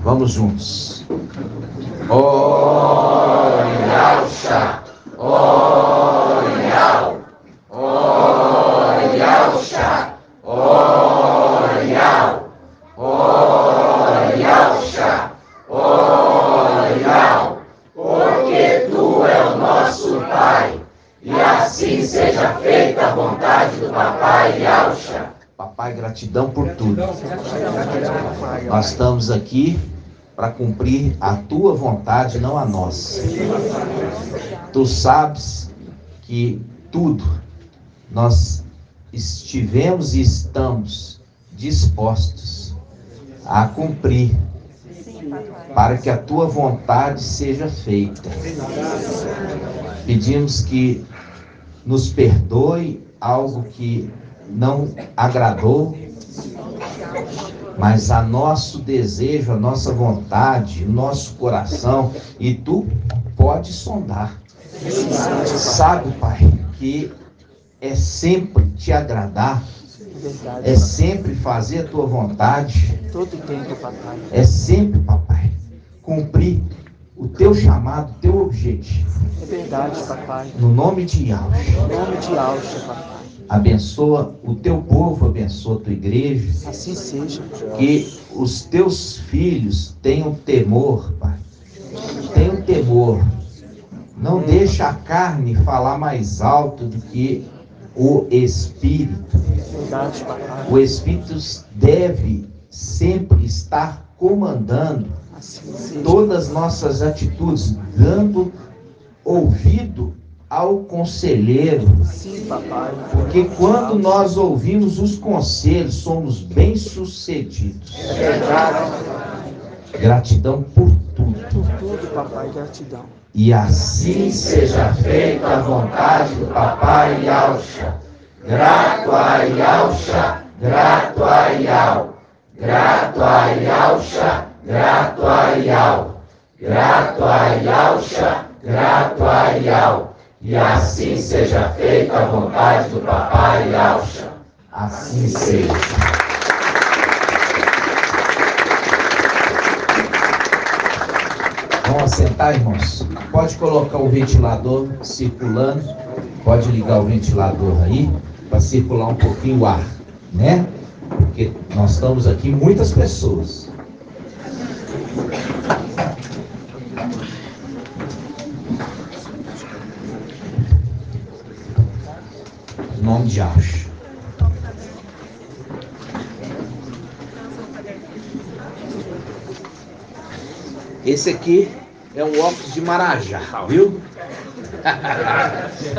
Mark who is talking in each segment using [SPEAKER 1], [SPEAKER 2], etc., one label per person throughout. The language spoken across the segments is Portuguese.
[SPEAKER 1] Vamos juntos. Orialcha, Orial, Orialcha, Orial, Orialcha, Orial, porque Tu é o nosso Pai, e assim seja feita a vontade do Papai Yalcha. Papai, gratidão por tudo. Nós estamos aqui para cumprir a Tua vontade, não a nossa. Tu sabes que tudo nós estivemos e estamos dispostos a cumprir para que a Tua vontade seja feita. Pedimos que nos perdoe algo que não agradou, mas a nosso desejo, a nossa vontade, o nosso coração, e Tu pode sondar. Sabe, Pai, que é sempre Te agradar, é sempre fazer a Tua vontade,
[SPEAKER 2] Todo tempo, papai.
[SPEAKER 1] é sempre, Papai, cumprir o Teu chamado, o Teu objetivo.
[SPEAKER 2] É verdade, papai.
[SPEAKER 1] No nome de Yalcha.
[SPEAKER 2] Em nome de Yalcha, papai.
[SPEAKER 1] Abençoa o Teu povo, abençoa a Tua igreja.
[SPEAKER 2] Assim seja.
[SPEAKER 1] Que os Teus filhos tenham temor, Pai. Tenham temor. Não deixa a carne falar mais alto do que o Espírito.
[SPEAKER 2] Verdade, papai.
[SPEAKER 1] O Espírito deve sempre estar comandando
[SPEAKER 2] Assim seja.
[SPEAKER 1] todas as nossas atitudes, dando ouvido ao conselheiro.
[SPEAKER 2] Sim, papai.
[SPEAKER 1] Porque quando nós ouvimos os conselhos, somos bem-sucedidos.
[SPEAKER 2] É verdade.
[SPEAKER 1] Gratidão por tudo.
[SPEAKER 2] Por tudo, papai. Gratidão.
[SPEAKER 1] E assim seja feita a vontade do Papai Yalcha. Grato a Yalcha, grato a Yal. Grato a Yalcha, grato a Yal. Grato a Yalcha, grato a Yal. E assim seja feita a vontade do Papai Yalcha. Assim seja. Vamos sentar, irmãos. Pode colocar o ventilador circulando. Pode ligar o ventilador aí para circular um pouquinho o ar, né? Porque nós estamos aqui muitas pessoas. Em nome de Yalcha. Esse aqui é um óculos de Marajá, viu?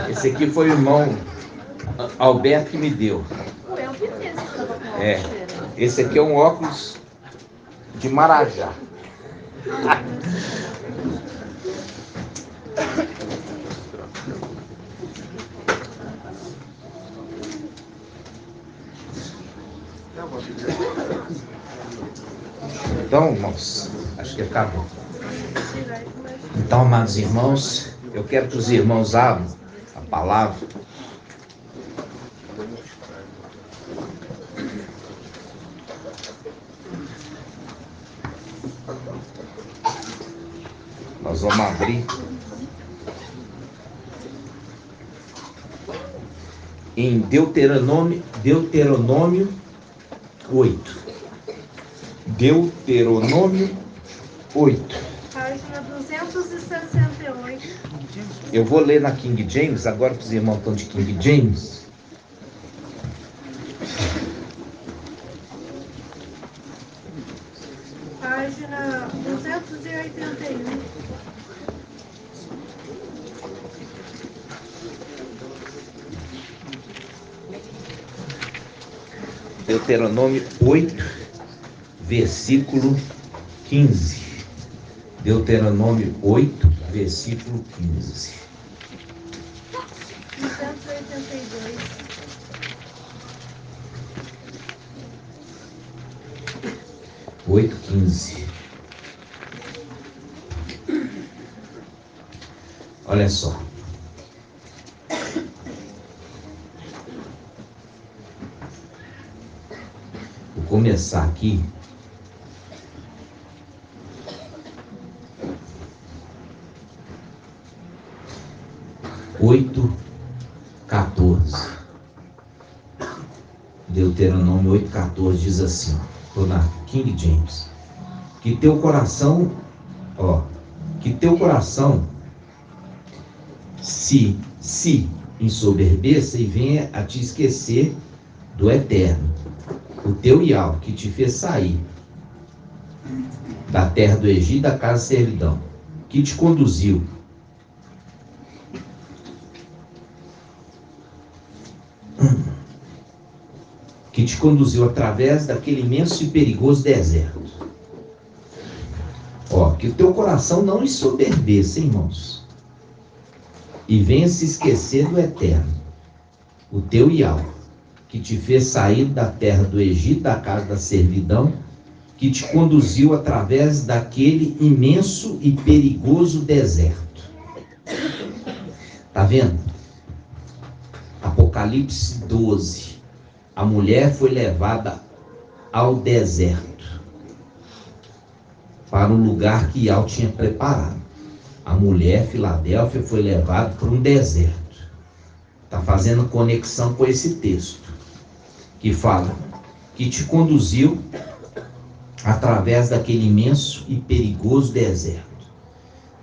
[SPEAKER 1] Esse aqui foi o irmão Alberto que me deu. É, esse aqui é um óculos de Marajá. Então, irmãos, acho que acabou. Então, amados irmãos, eu quero que os irmãos abram a palavra. Nós vamos abrir em Deuteronômio 8. Deuteronômio 8.
[SPEAKER 3] Página 268.
[SPEAKER 1] Eu vou ler na King James, agora que os irmãos estão de King James.
[SPEAKER 3] Página 281.
[SPEAKER 1] Deuteronômio 8, versículo 15. Deuteronômio 8, versículo 15.
[SPEAKER 3] 282.
[SPEAKER 1] 8:15. Olha só. Vou começar aqui 8:14. Deuteronômio 8:14 diz assim, estou na King James, que teu coração se ensoberbeça e venha a te esquecer do Eterno, o teu Iau, que te fez sair da terra do Egito, da casa de servidão, que te conduziu através daquele imenso e perigoso deserto. Que o teu coração não ensoberbeça, irmãos, e venha se esquecer do Eterno, o teu Iau, que te fez sair da terra do Egito, da casa da servidão, que te conduziu através daquele imenso e perigoso deserto. Tá vendo? Apocalipse 12. A mulher foi levada ao deserto, para um lugar que Iau tinha preparado. A mulher, Filadélfia, foi levada para um deserto. Está fazendo conexão com esse texto, que fala que te conduziu através daquele imenso e perigoso deserto,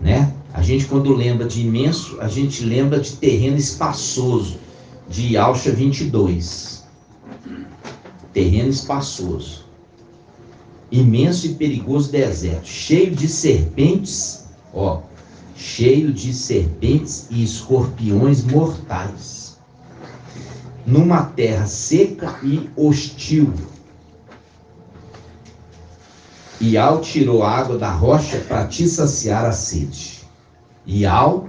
[SPEAKER 1] né? A gente, quando lembra de imenso, a gente lembra de terreno espaçoso, de Alcha 22. Terreno espaçoso, imenso e perigoso deserto, cheio de serpentes, cheio de serpentes e escorpiões mortais, numa terra seca e hostil. Iau tirou a água da rocha para te saciar a sede. Iau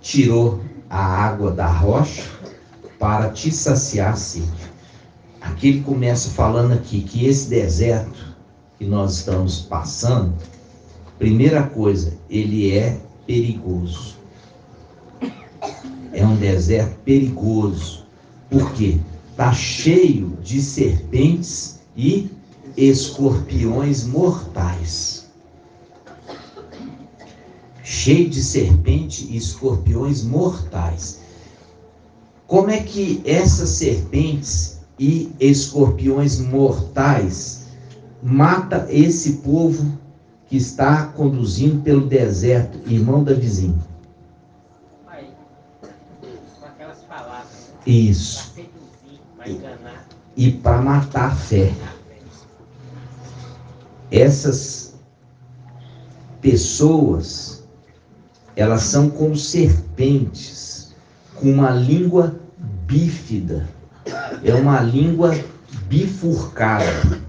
[SPEAKER 1] tirou a água da rocha para te saciar a sede. Aqui ele começa falando aqui que esse deserto que nós estamos passando, primeira coisa, ele é perigoso. É um deserto perigoso. Por quê? Está cheio de serpentes e escorpiões mortais. Cheio de serpente e escorpiões mortais. Como é que essas serpentes e escorpiões mortais mata esse povo que está conduzindo pelo deserto, irmão da vizinha?
[SPEAKER 4] Com aquelas palavras.
[SPEAKER 1] Isso.
[SPEAKER 4] Para seduzir, para enganar.
[SPEAKER 1] E para matar a fé. Essas pessoas, elas são como serpentes, com uma língua bífida. É uma língua bifurcada.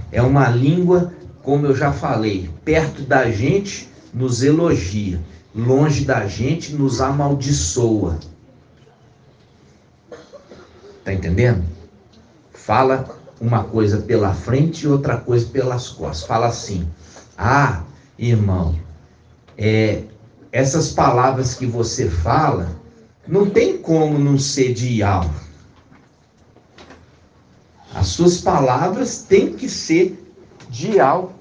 [SPEAKER 1] É uma língua, como eu já falei, perto da gente nos elogia, longe da gente nos amaldiçoa. Tá entendendo? Fala uma coisa pela frente e outra coisa pelas costas. Fala assim: irmão, essas palavras que você fala, não tem como não ser de Iau. As suas palavras têm que ser de Iau.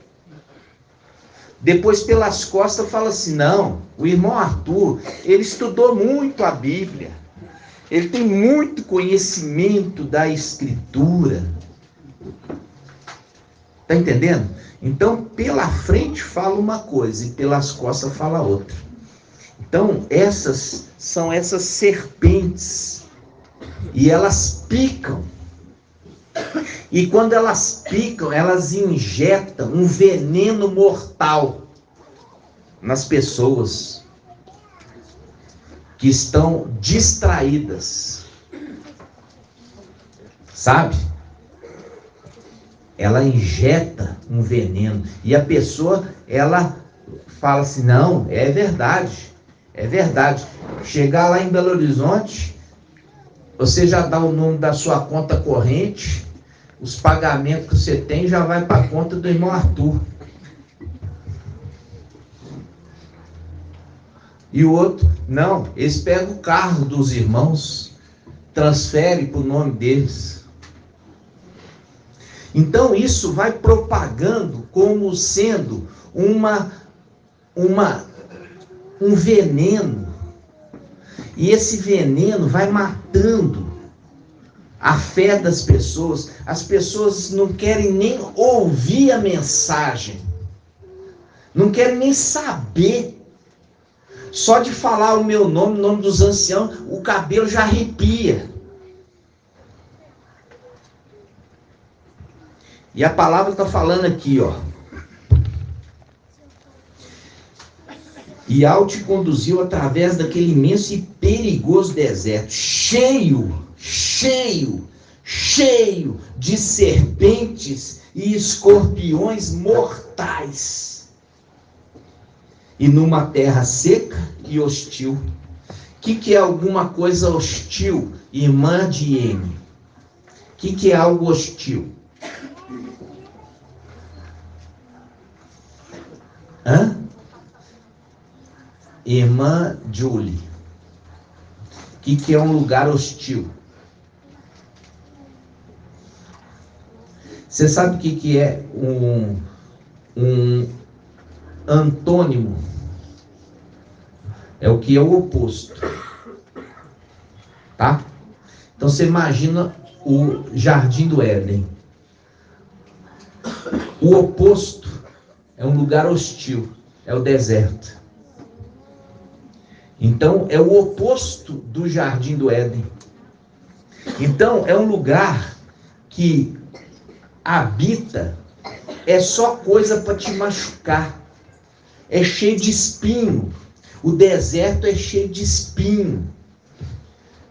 [SPEAKER 1] Depois pelas costas fala assim: não, o irmão Arthur, ele estudou muito a Bíblia. Ele tem muito conhecimento da Escritura. Está entendendo? Então, pela frente fala uma coisa e pelas costas fala outra. Então, essas são essas serpentes. E elas picam. E quando elas picam, elas injetam um veneno mortal nas pessoas que estão distraídas. Sabe? Ela injeta um veneno. E a pessoa, ela fala assim: não, é verdade. É verdade. Chegar lá em Belo Horizonte, você já dá o número da sua conta corrente, os pagamentos que você tem já vai para a conta do irmão Arthur. E o outro, não, eles pegam o carro dos irmãos, transferem para o nome deles. Então isso vai propagando como sendo um veneno E esse veneno vai matando a fé das pessoas. As pessoas não querem nem ouvir a mensagem, não querem nem saber. Só de falar o meu nome, o nome dos anciãos, o cabelo já arrepia. E a palavra está falando aqui, ó. E Al te conduziu através daquele imenso e perigoso deserto, cheio de serpentes e escorpiões mortais. E numa terra seca e hostil. O que é alguma coisa hostil, irmã de M? O que é algo hostil? Irmã Julie, o que é um lugar hostil? Você sabe o que é um antônimo? É o que é o oposto, tá? Então você imagina o Jardim do Éden. O oposto é um lugar hostil, é o deserto. Então, é o oposto do Jardim do Éden. Então, é um lugar que habita, é só coisa para te machucar. É cheio de espinho. O deserto é cheio de espinho.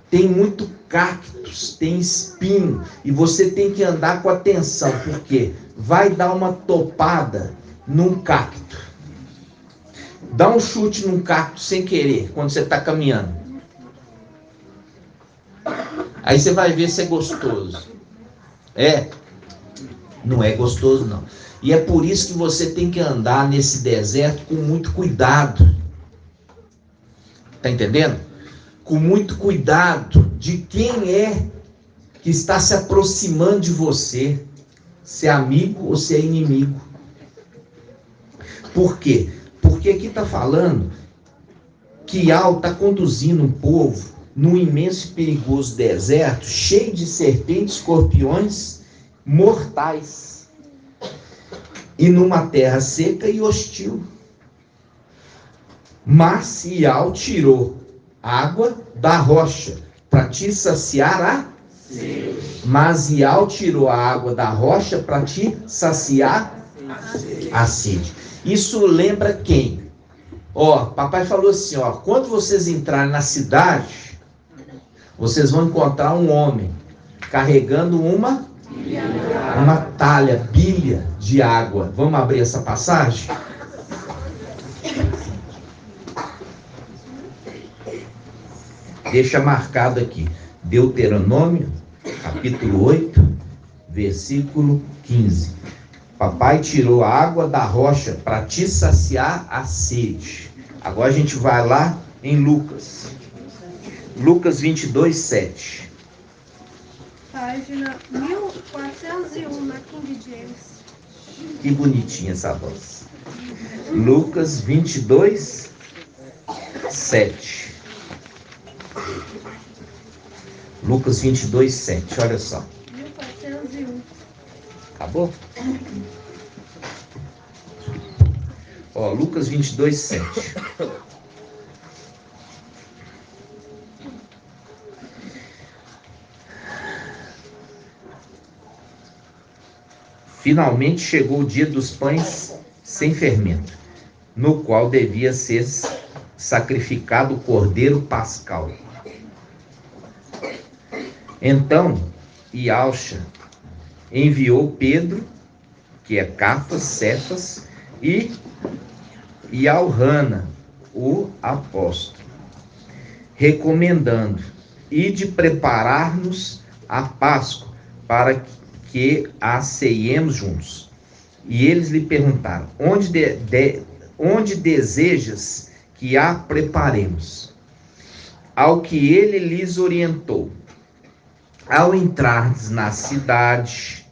[SPEAKER 1] Tem muito cactos, tem espinho. E você tem que andar com atenção, porque vai dar uma topada num cacto. Dá um chute num cacto sem querer, quando você está caminhando. Aí você vai ver se é gostoso. Não é gostoso não. E é por isso que você tem que andar nesse deserto com muito cuidado. Tá entendendo? Com muito cuidado de quem é que está se aproximando de você. Se é amigo ou se é inimigo. Por quê? Porque aqui está falando que Al está conduzindo um povo num imenso e perigoso deserto, cheio de serpentes, escorpiões mortais, e numa terra seca e hostil. Mas Al tirou água da rocha para te saciar a sede. Mas Al tirou a água da rocha para te saciar a sede. Isso lembra quem? Papai falou assim, quando vocês entrarem na cidade, vocês vão encontrar um homem carregando uma talha, bilha de água. Vamos abrir essa passagem? Deixa marcado aqui. Deuteronômio, capítulo 8, versículo 15. Papai tirou a água da rocha para te saciar a sede. Agora a gente vai lá em Lucas. Lucas 22, 7.
[SPEAKER 3] Página 1401 na King James.
[SPEAKER 1] Que bonitinha essa voz. Lucas 22, 7. Lucas 22, 7. Olha só.
[SPEAKER 3] 1401.
[SPEAKER 1] Acabou? Lucas 22, 7. Finalmente chegou o dia dos pães sem fermento, no qual devia ser sacrificado o cordeiro pascal. Então, Ialcha enviou Pedro, que é Cafas, Cefas, e Alrana, o apóstolo, recomendando: ide preparar-nos a Páscoa, para que a ceiemos juntos. E eles lhe perguntaram: onde desejas que a preparemos? Ao que ele lhes orientou: ao entrardes na cidade,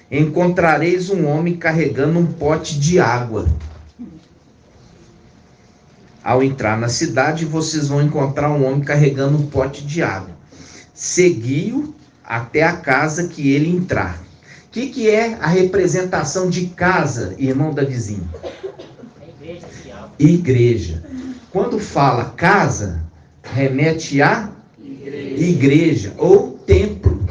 [SPEAKER 1] encontrareis um homem carregando um pote de água. Ao entrar na cidade, vocês vão encontrar um homem carregando um pote de água. Segui-o até a casa que ele entrar. O que é a representação de casa, irmão Davizinho? Igreja. Quando fala casa, remete a igreja ou templo.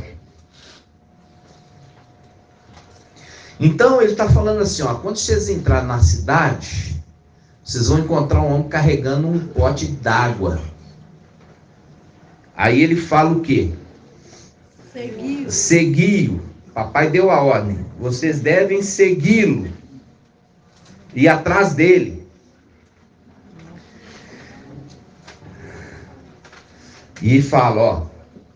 [SPEAKER 1] Então ele está falando assim, ó, quando vocês entrarem na cidade, vocês vão encontrar um homem carregando um pote d'água. Aí ele fala o quê? Segui-o. Papai deu a ordem. Vocês devem segui-lo. Ir atrás dele. E fala, ó,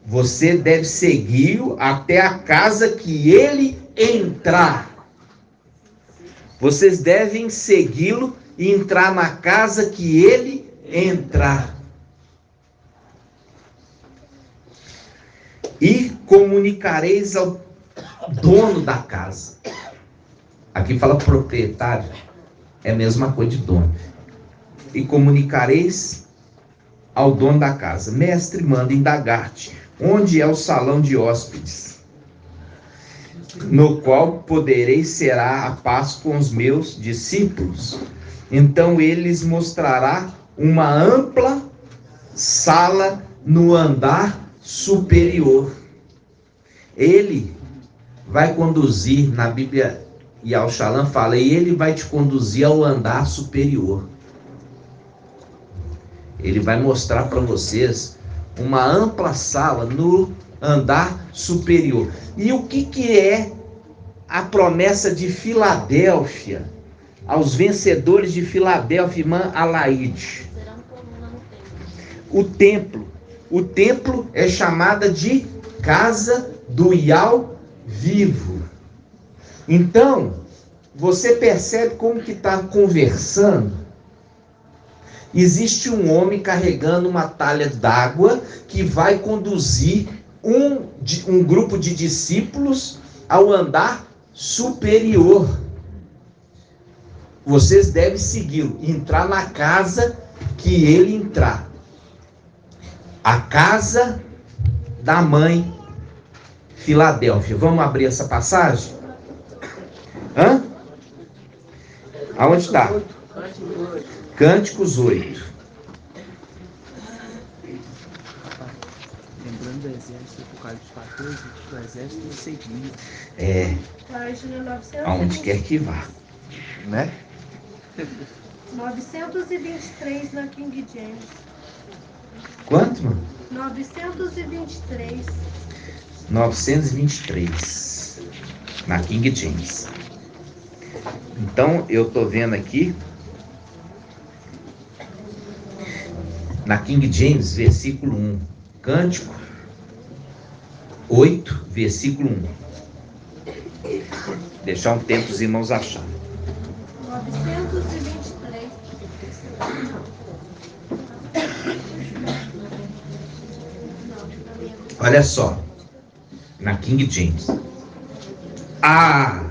[SPEAKER 1] você deve segui-o até a casa que ele entrar. Vocês devem segui-lo e entrar na casa que ele entrar. E comunicareis ao dono da casa. Aqui fala proprietário. É a mesma coisa de dono. E comunicareis ao dono da casa. Mestre, manda indagar-te. Onde é o salão de hóspedes? No qual poderei cear a paz com os meus discípulos. Então ele lhes mostrará uma ampla sala no andar superior. Ele vai conduzir, na Bíblia Yahushalom fala, e ele vai te conduzir ao andar superior. Ele vai mostrar para vocês uma ampla sala no andar superior. E o que é a promessa de Filadélfia aos vencedores de Filadélfia, irmã Alaide? O templo. O templo é chamada de casa do Yahweh vivo. Então, você percebe como que está conversando? Existe um homem carregando uma talha d'água que vai conduzir um grupo de discípulos ao andar superior. Vocês devem segui-lo, entrar na casa que ele entrar. A casa da mãe Filadélfia. Vamos abrir essa passagem? Hã? Aonde está? Cânticos 8.
[SPEAKER 2] Lembrando do exército, Apocalipse 14, do exército seguindo.
[SPEAKER 1] É.
[SPEAKER 3] Página 923.
[SPEAKER 1] Aonde quer que vá. Né?
[SPEAKER 3] 923 na King James.
[SPEAKER 1] Quanto, mano?
[SPEAKER 3] 923.
[SPEAKER 1] 923. Na King James. Então, eu tô vendo aqui. Na King James, versículo 1. Cântico 8, versículo 1. Deixar um tempo os irmãos acharem.
[SPEAKER 3] 923.
[SPEAKER 1] Olha só. Na King James. Ah!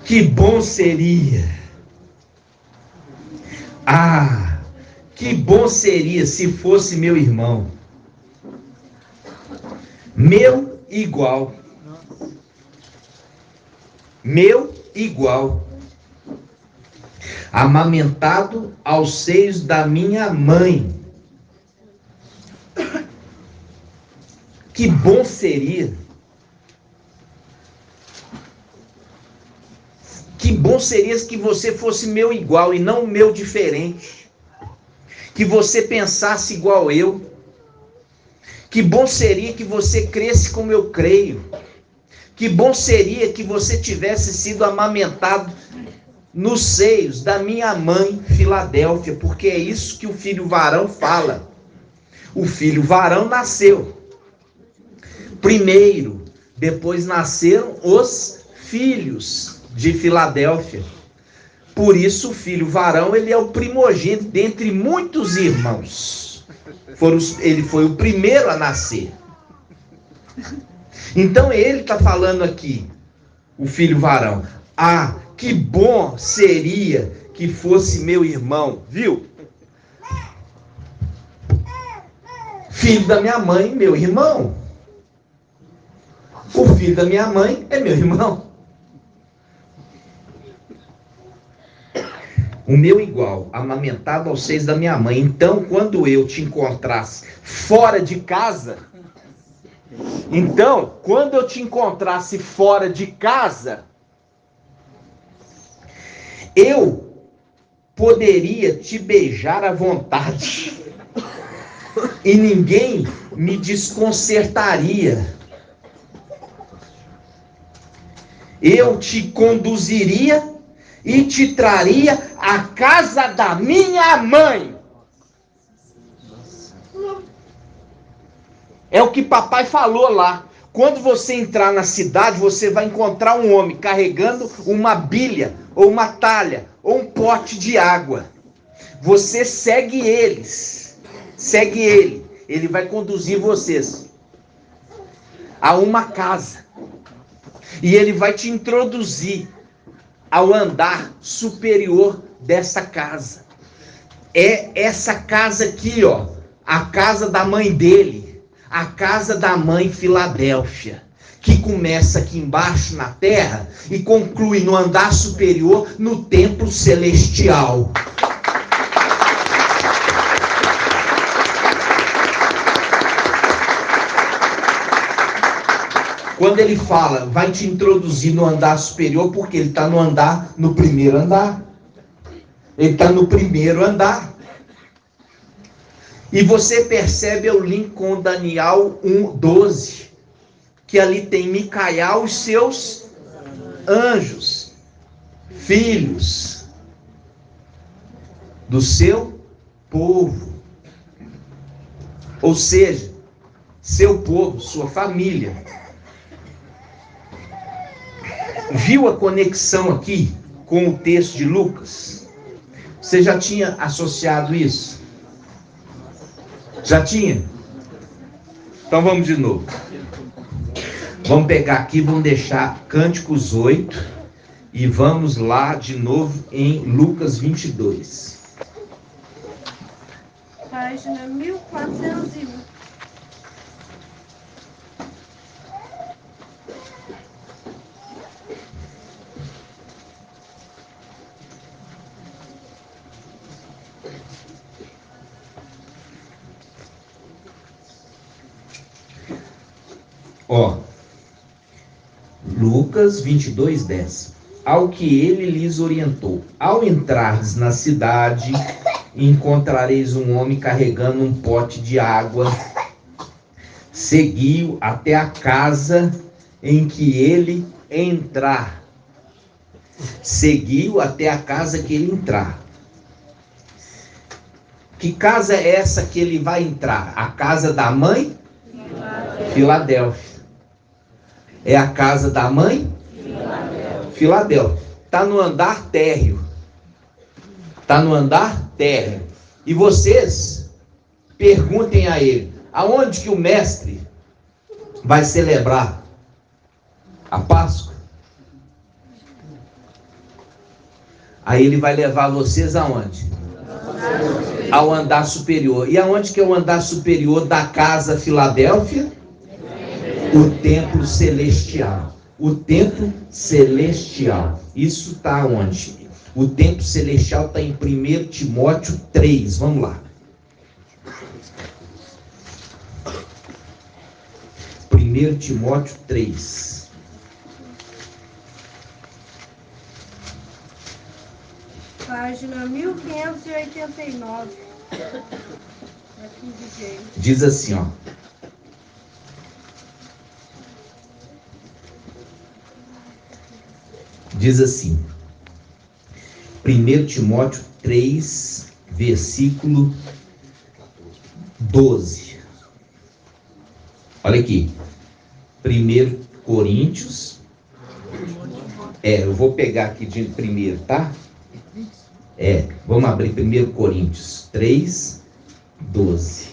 [SPEAKER 1] Que bom seria! Ah! Que bom seria se fosse meu irmão. Meu igual. Meu igual. Amamentado aos seios da minha mãe. Que bom seria. Que bom seria que você fosse meu igual e não meu diferente. Que você pensasse igual eu. Que bom seria que você cresce como eu creio. Que bom seria que você tivesse sido amamentado nos seios da minha mãe Filadélfia, porque é isso que o filho varão fala. O filho varão nasceu primeiro, depois nasceram os filhos de Filadélfia. Por isso o filho varão, ele é o primogênito dentre muitos irmãos. Ele foi o primeiro a nascer. Então ele está falando aqui, o filho varão. Ah, que bom seria que fosse meu irmão, viu? Filho da minha mãe, meu irmão. O filho da minha mãe é meu irmão. O meu igual, amamentado aos seios da minha mãe. Então, quando eu te encontrasse fora de casa, eu poderia te beijar à vontade e ninguém me desconcertaria. Eu te conduziria e te traria à casa da minha mãe. É o que papai falou lá. Quando você entrar na cidade, você vai encontrar um homem carregando uma bilha, ou uma talha, ou um pote de água. Você segue ele. Ele vai conduzir vocês a uma casa. E ele vai te introduzir ao andar superior dessa casa. É essa casa aqui, ó, a casa da mãe dele, a casa da mãe Filadélfia, que começa aqui embaixo na terra e conclui no andar superior no templo celestial. Quando ele fala, vai te introduzir no andar superior, porque ele está no primeiro andar. Ele está no primeiro andar. E você percebe o link com Daniel 1:12, que ali tem Micael e seus anjos, filhos do seu povo. Ou seja, seu povo, sua família. Viu a conexão aqui com o texto de Lucas? Você já tinha associado isso? Já tinha? Então vamos de novo. Vamos pegar aqui, vamos deixar Cânticos 8 e vamos lá de novo em Lucas 22.
[SPEAKER 3] Página 1401.
[SPEAKER 1] Ó, Lucas 22:10. Ao que ele lhes orientou: ao entrardes na cidade, encontrareis um homem carregando um pote de água. Segui-o até a casa em que ele entrar. Seguiu até a casa que ele entrar. Que casa é essa que ele vai entrar? A casa da mãe? Filadélfia. É a casa da mãe? Filadélfia. Está no andar térreo. Está no andar térreo. E vocês perguntem a ele: aonde que o mestre vai celebrar a Páscoa? Aí ele vai levar vocês aonde? Ao andar superior. E aonde que é o andar superior da casa Filadélfia? O templo celestial. O templo celestial. Isso está onde? O templo celestial está em 1 Timóteo 3. Vamos lá. 1 Timóteo 3.
[SPEAKER 3] Página 1589. Aqui de
[SPEAKER 1] Diz assim, ó. Diz assim, 1 Timóteo 3, versículo 12. Olha aqui. 1 Coríntios. Eu vou pegar aqui de primeiro, tá? Vamos abrir 1 Coríntios 3, 12.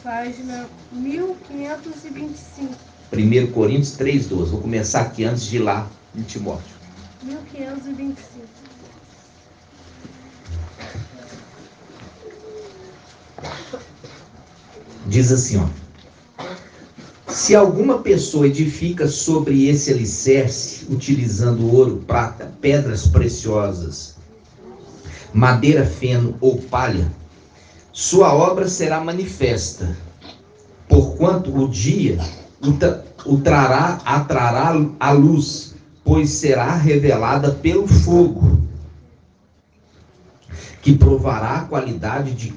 [SPEAKER 3] Página 1525.
[SPEAKER 1] 1 Coríntios 3, 12. Vou começar aqui antes de ir lá em Timóteo.
[SPEAKER 3] 1525.
[SPEAKER 1] Diz assim, ó. Se alguma pessoa edifica sobre esse alicerce, utilizando ouro, prata, pedras preciosas, madeira, feno ou palha, sua obra será manifesta, porquanto o dia atrará a luz, pois será revelada pelo fogo, que provará a qualidade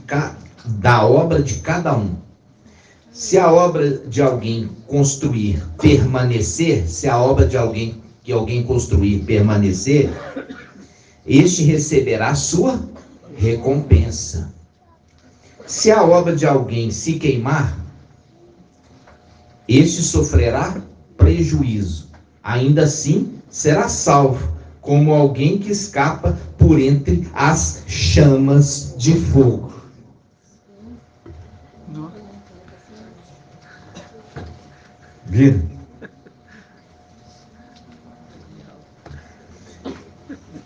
[SPEAKER 1] da obra de cada um. Se a obra de alguém construir permanecer, se a obra de alguém construir permanecer, este receberá sua recompensa. Se a obra de alguém se queimar, este sofrerá prejuízo. Ainda assim, será salvo, como alguém que escapa por entre as chamas de fogo. Viram?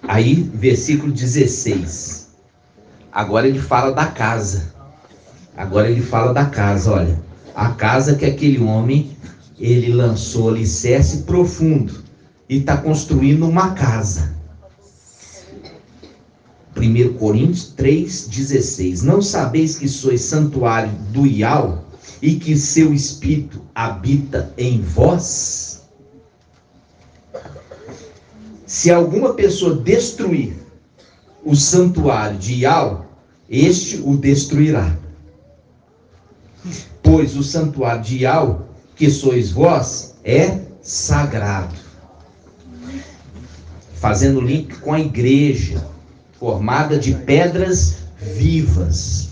[SPEAKER 1] Aí, versículo 16. Agora ele fala da casa. Olha. A casa que aquele homem, ele lançou alicerce profundo e está construindo uma casa. 1 Coríntios 3,16. Não sabeis que sois santuário do Iau e que seu Espírito habita em vós? Se alguma pessoa destruir o santuário de Iau, este o destruirá. Pois o santuário de Iau, que sois vós, é sagrado. Fazendo link com a igreja, formada de pedras vivas.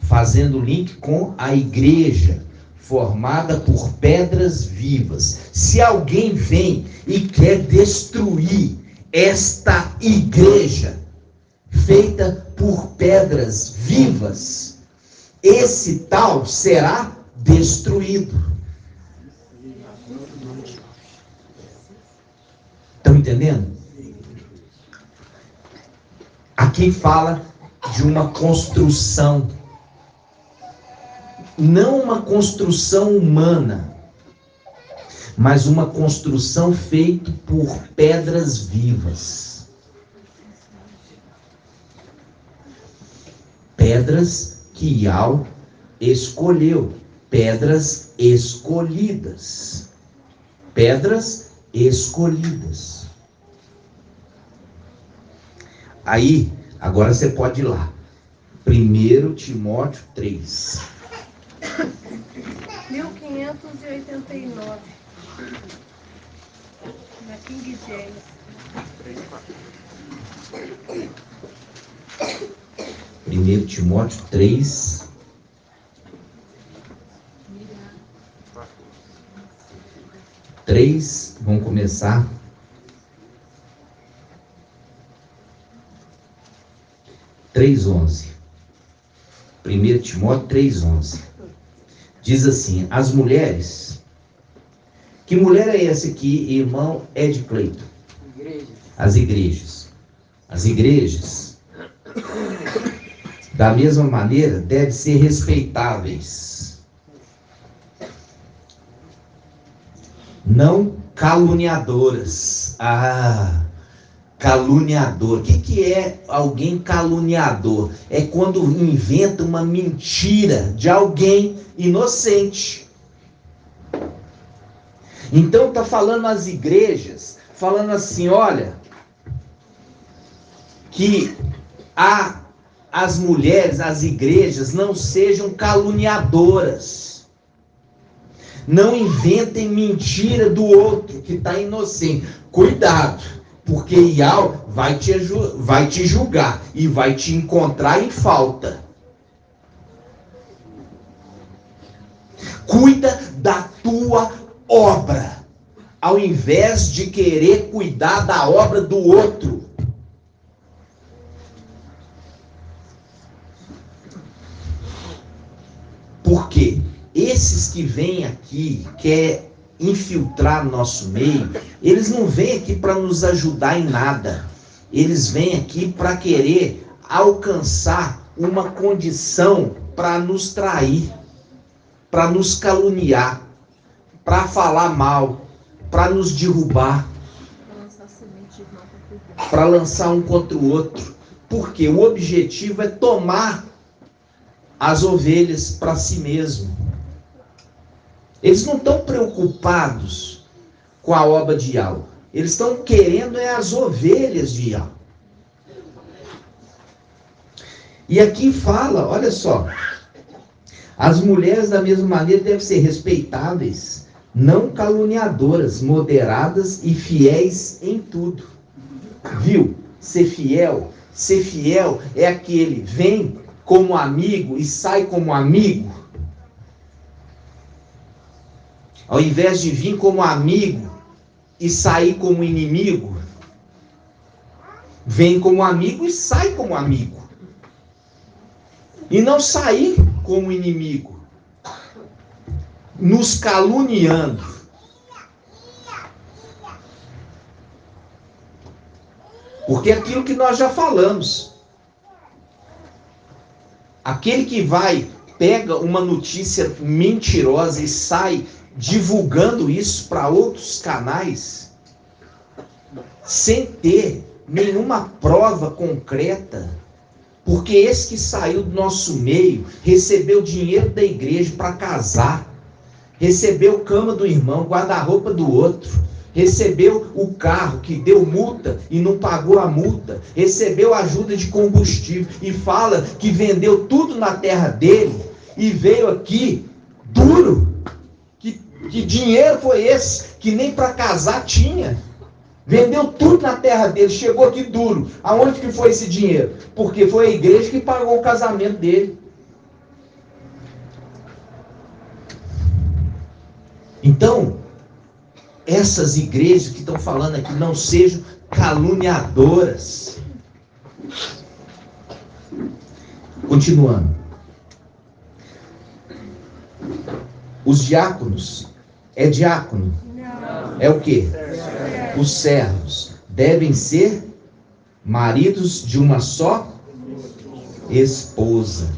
[SPEAKER 1] Fazendo link com a igreja, formada por pedras vivas. Se alguém vem e quer destruir esta igreja, feita por pedras vivas, esse tal será destruído. Estão entendendo? Aqui fala de uma construção, não uma construção humana, mas uma construção feita por pedras vivas. Pedras que Iau escolheu, pedras escolhidas. Pedras escolhidas. Aí, agora você pode ir lá. 1 Timóteo 3.
[SPEAKER 3] 1589. Na King James.
[SPEAKER 1] 1 Timóteo 3. Vamos começar. 3:11. 1 Timóteo 3:11. Diz assim: as mulheres. Que mulher é essa aqui, irmão Ed Cleiton? As igrejas. As igrejas, da mesma maneira, devem ser respeitáveis. Não caluniadoras. Caluniador. O que é alguém caluniador? É quando inventa uma mentira de alguém inocente. Então está falando às igrejas, falando assim, olha, que as mulheres, as igrejas, não sejam caluniadoras. Não inventem mentira do outro que está inocente. Cuidado, porque Iau vai te julgar e vai te encontrar em falta. Cuida da tua obra, ao invés de querer cuidar da obra do outro. Por quê? Esses que vêm aqui, quer infiltrar nosso meio, eles não vêm aqui para nos ajudar em nada. Eles vêm aqui para querer alcançar uma condição para nos trair, para nos caluniar, para falar mal, para nos derrubar, para lançar um contra o outro. Porque o objetivo é tomar as ovelhas para si mesmo. Eles não estão preocupados com a obra de Yahweh. Eles estão querendo as ovelhas de Yahweh. E aqui fala, olha só, as mulheres da mesma maneira devem ser respeitáveis, não caluniadoras, moderadas e fiéis em tudo. Viu? Ser fiel é aquele, vem como amigo e sai como amigo. Ao invés de vir como amigo e sair como inimigo, vem como amigo e sai como amigo. E não sair como inimigo, nos caluniando. Porque é aquilo que nós já falamos. Aquele que pega uma notícia mentirosa e sai divulgando isso para outros canais, sem ter nenhuma prova concreta, porque esse que saiu do nosso meio, recebeu dinheiro da igreja para casar, recebeu cama do irmão, guarda-roupa do outro, recebeu o carro que deu multa e não pagou a multa, recebeu ajuda de combustível e fala que vendeu tudo na terra dele e veio aqui duro. Que dinheiro foi esse que nem para casar tinha? Vendeu tudo na terra dele, chegou aqui duro. Aonde que foi esse dinheiro? Porque foi a igreja que pagou o casamento dele. Então, essas igrejas que estão falando aqui não sejam caluniadoras. Continuando. Os diáconos, é diácono?
[SPEAKER 3] Não.
[SPEAKER 1] É o quê? Os servos devem ser maridos de uma só esposa.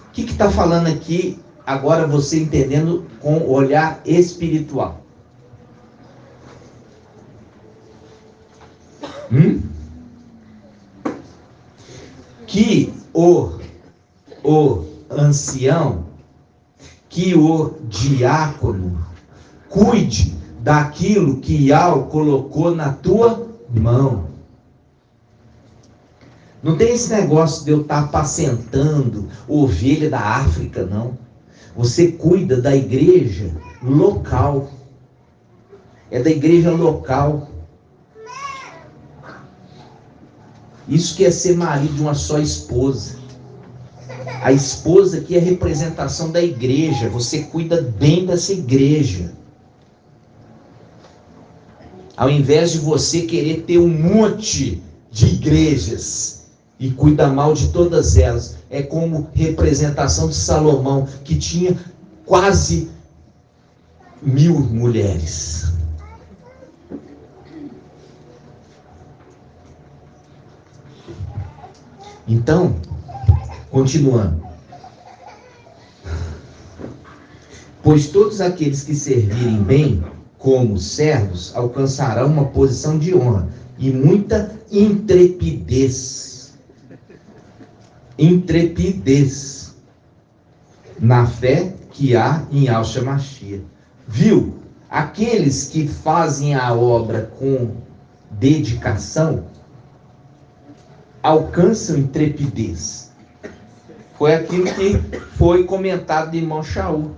[SPEAKER 1] O que está falando aqui, agora você entendendo com o olhar espiritual? Que o ancião, que o diácono cuide daquilo que Yahweh colocou na tua mão. Não tem esse negócio de eu estar apacentando ovelha da África, não. Você cuida da igreja local. É da igreja local. Isso que é ser marido de uma só esposa. A esposa aqui é a representação da igreja. Você cuida bem dessa igreja. Ao invés de você querer ter um monte de igrejas e cuida mal de todas elas. É como representação de Salomão, que tinha quase 1000 mulheres. Então, continuando. Pois todos aqueles que servirem bem como servos alcançarão uma posição de honra e muita intrepidez. Intrepidez na fé que há em Yahshua Mashiach. Viu? Aqueles que fazem a obra com dedicação alcançam intrepidez. Foi aquilo que foi comentado de irmão Shaul.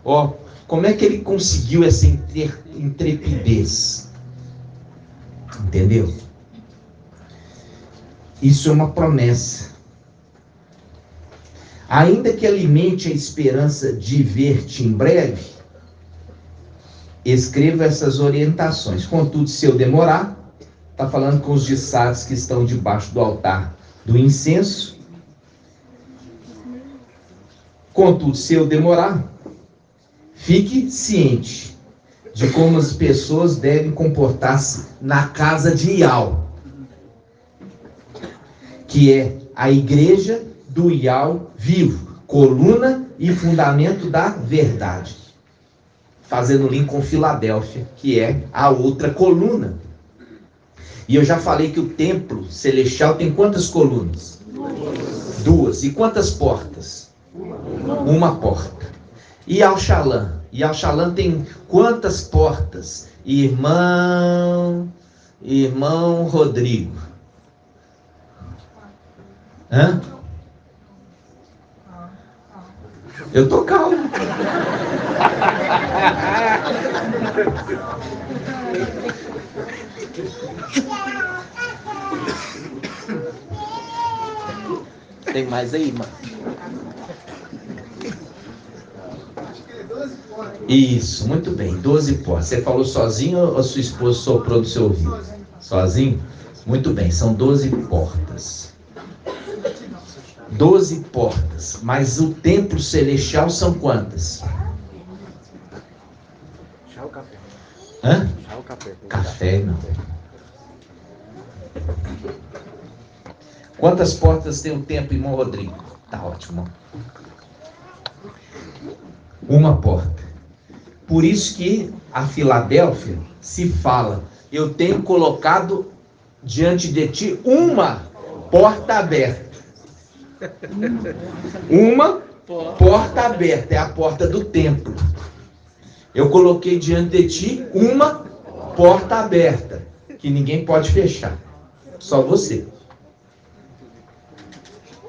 [SPEAKER 1] Ó, como é que ele conseguiu essa intrepidez? Entendeu? Isso é uma promessa. Ainda que alimente a esperança de ver-te em breve, escreva essas orientações. Contudo, se eu demorar, está falando com os discípulos que estão debaixo do altar do incenso. Contudo, se eu demorar, fique ciente de como as pessoas devem comportar-se na casa de Ial, que é a igreja do Ial vivo, coluna e fundamento da verdade. Fazendo link com Filadélfia, que é a outra coluna. E eu já falei que o templo celestial tem quantas colunas? Duas. E quantas portas? Uma porta. E Al-Shalom? E Al-Shalom tem quantas portas? Irmão Rodrigo. Hã? Eu tô calmo. Tem mais aí, mano? Isso, muito bem, 12 portas. Você falou sozinho ou sua esposa soprou no seu ouvido? Sozinho? Muito bem, são 12 portas. 12 portas, mas o templo celestial são quantas?
[SPEAKER 2] Já o café.
[SPEAKER 1] Hã?
[SPEAKER 2] Já o café.
[SPEAKER 1] Café, não. Quantas portas tem o templo, irmão Rodrigo? Tá ótimo. Uma porta. Por isso que a Filadélfia se fala: eu tenho colocado diante de ti uma porta aberta. Uma porta aberta, é a porta do templo. Eu coloquei diante de ti uma porta aberta, que ninguém pode fechar, só você.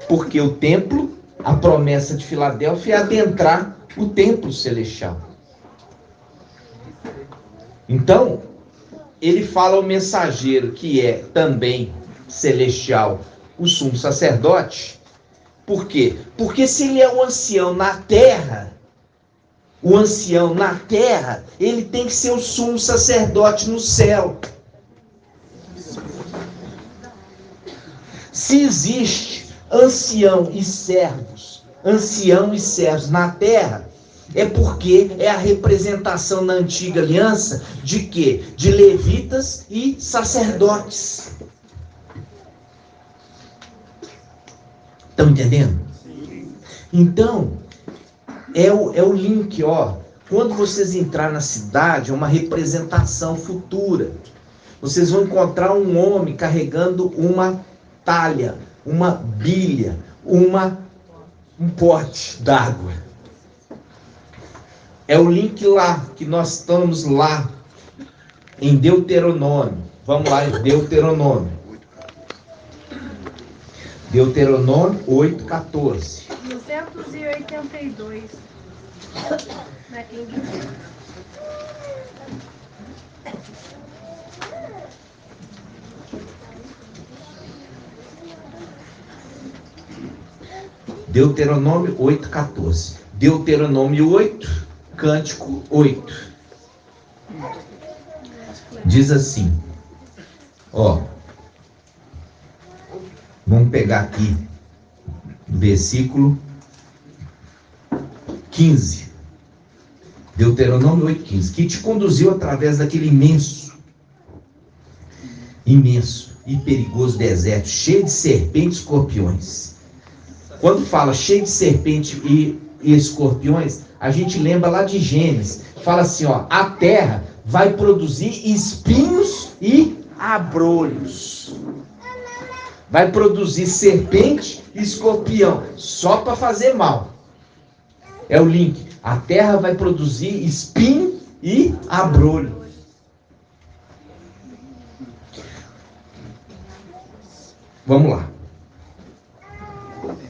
[SPEAKER 1] Porque o templo, a promessa de Filadélfia é adentrar o templo celestial. Então, ele fala ao mensageiro, que é também celestial, o sumo sacerdote. Por quê? Porque se ele é o ancião na terra, ele tem que ser o sumo sacerdote no céu. Se existe ancião e servos na terra, é porque é a representação na antiga aliança de quê? De levitas e sacerdotes. Estão entendendo? Então, é o link, ó. Quando vocês entrarem na cidade, é uma representação futura. Vocês vão encontrar um homem carregando uma talha, uma bilha, um pote d'água. É o link lá, que nós estamos lá, em Deuteronômio. Vamos lá, em Deuteronômio. Deuteronômio 8:14.
[SPEAKER 3] 282. Na King James.
[SPEAKER 1] Deuteronômio 8:14. Deuteronômio 8, Cântico 8. Diz assim, ó. Vamos pegar aqui o versículo 15. Deuteronômio 8:15. Que te conduziu através daquele imenso e perigoso deserto, cheio de serpentes e escorpiões. Quando fala cheio de serpente e escorpiões, a gente lembra lá de Gênesis. Fala assim, ó, a terra vai produzir espinhos e abrolhos. Vai produzir serpente e escorpião, só para fazer mal. É o link. A terra vai produzir espinho e abrolho. Vamos lá.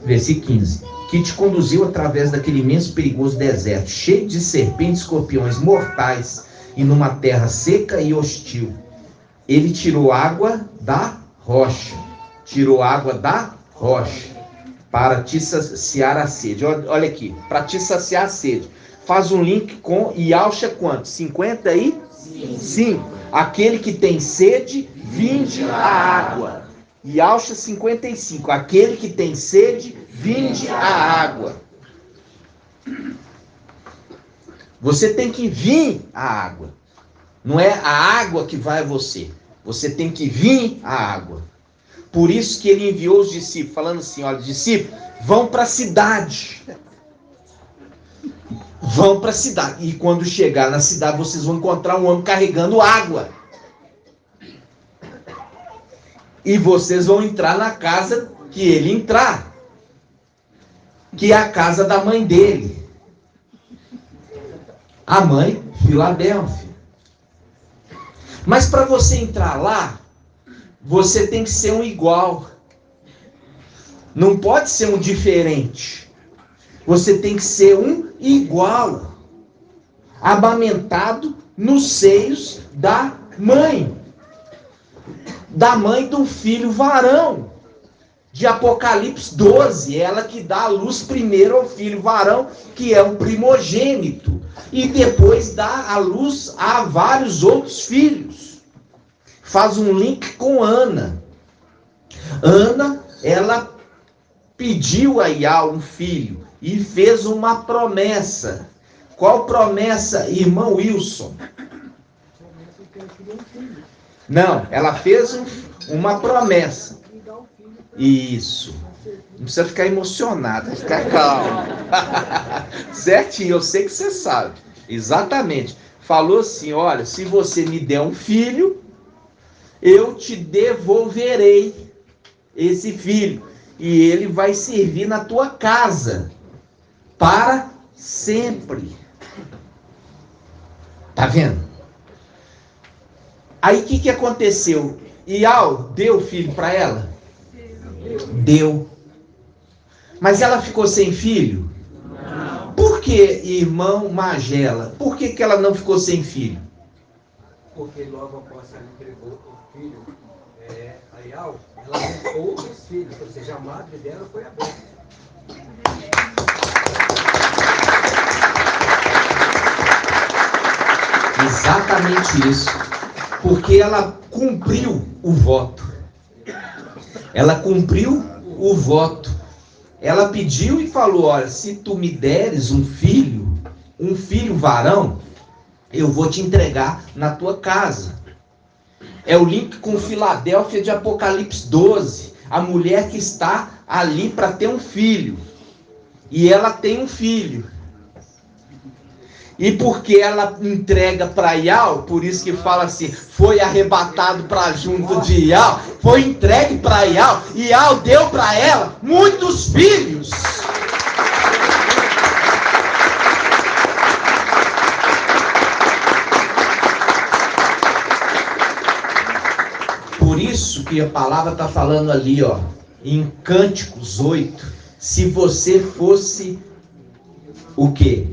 [SPEAKER 1] Versículo 15. Que te conduziu através daquele imenso e perigoso deserto, cheio de serpentes e escorpiões mortais, e numa terra seca e hostil. Ele tirou água da rocha. Para te saciar a sede. Olha aqui, para te saciar a sede. Faz um link com Yalcha quanto? 55. Aquele que tem sede, vinde a água. Yalcha 55. Aquele que tem sede, vinde a água. Você tem que vir a água. Não é a água que vai a você. Você tem que vir a água. Por isso que ele enviou os discípulos, falando assim, olha, discípulos, vão para a cidade. Vão para a cidade. E quando chegar na cidade, vocês vão encontrar um homem carregando água. E vocês vão entrar na casa que ele entrar. Que é a casa da mãe dele. A mãe, Filadélfia. Mas para você entrar lá, você tem que ser um igual. Não pode ser um diferente. Você tem que ser um igual. Amamentado nos seios da mãe. Da mãe do filho varão. De Apocalipse 12. Ela que dá a luz primeiro ao filho varão, que é o primogênito. E depois dá a luz a vários outros filhos. Faz um link com Ana. Ana, ela pediu a Iá um filho e fez uma promessa. Qual promessa, irmão Wilson? Não, ela fez uma promessa. Isso. Não precisa ficar emocionado, ficar calmo. Certinho, eu sei que você sabe. Exatamente. Falou assim, olha, se você me der um filho, eu te devolverei esse filho. E ele vai servir na tua casa. Para sempre. Tá vendo? Aí o que aconteceu? Iau deu filho para ela? Deu. Mas ela ficou sem filho? Não. Por que, irmão Magela? Por que ela não ficou sem filho?
[SPEAKER 5] Porque logo após ela entregou o filho a Iau, ela tem outros filhos, ou seja, a madre dela foi aberta.
[SPEAKER 1] Exatamente isso. Porque ela cumpriu o voto. Ela cumpriu o voto. Ela pediu e falou, olha, se tu me deres um filho varão, eu vou te entregar na tua casa. É o link com Filadélfia de Apocalipse 12. A mulher que está ali para ter um filho. E ela tem um filho. E porque ela entrega para Iau, por isso que fala assim, foi arrebatado para junto de Iau, foi entregue para Iau, e Iau deu para ela muitos filhos. Por isso que a palavra está falando ali, ó, em Cânticos 8, se você fosse o quê?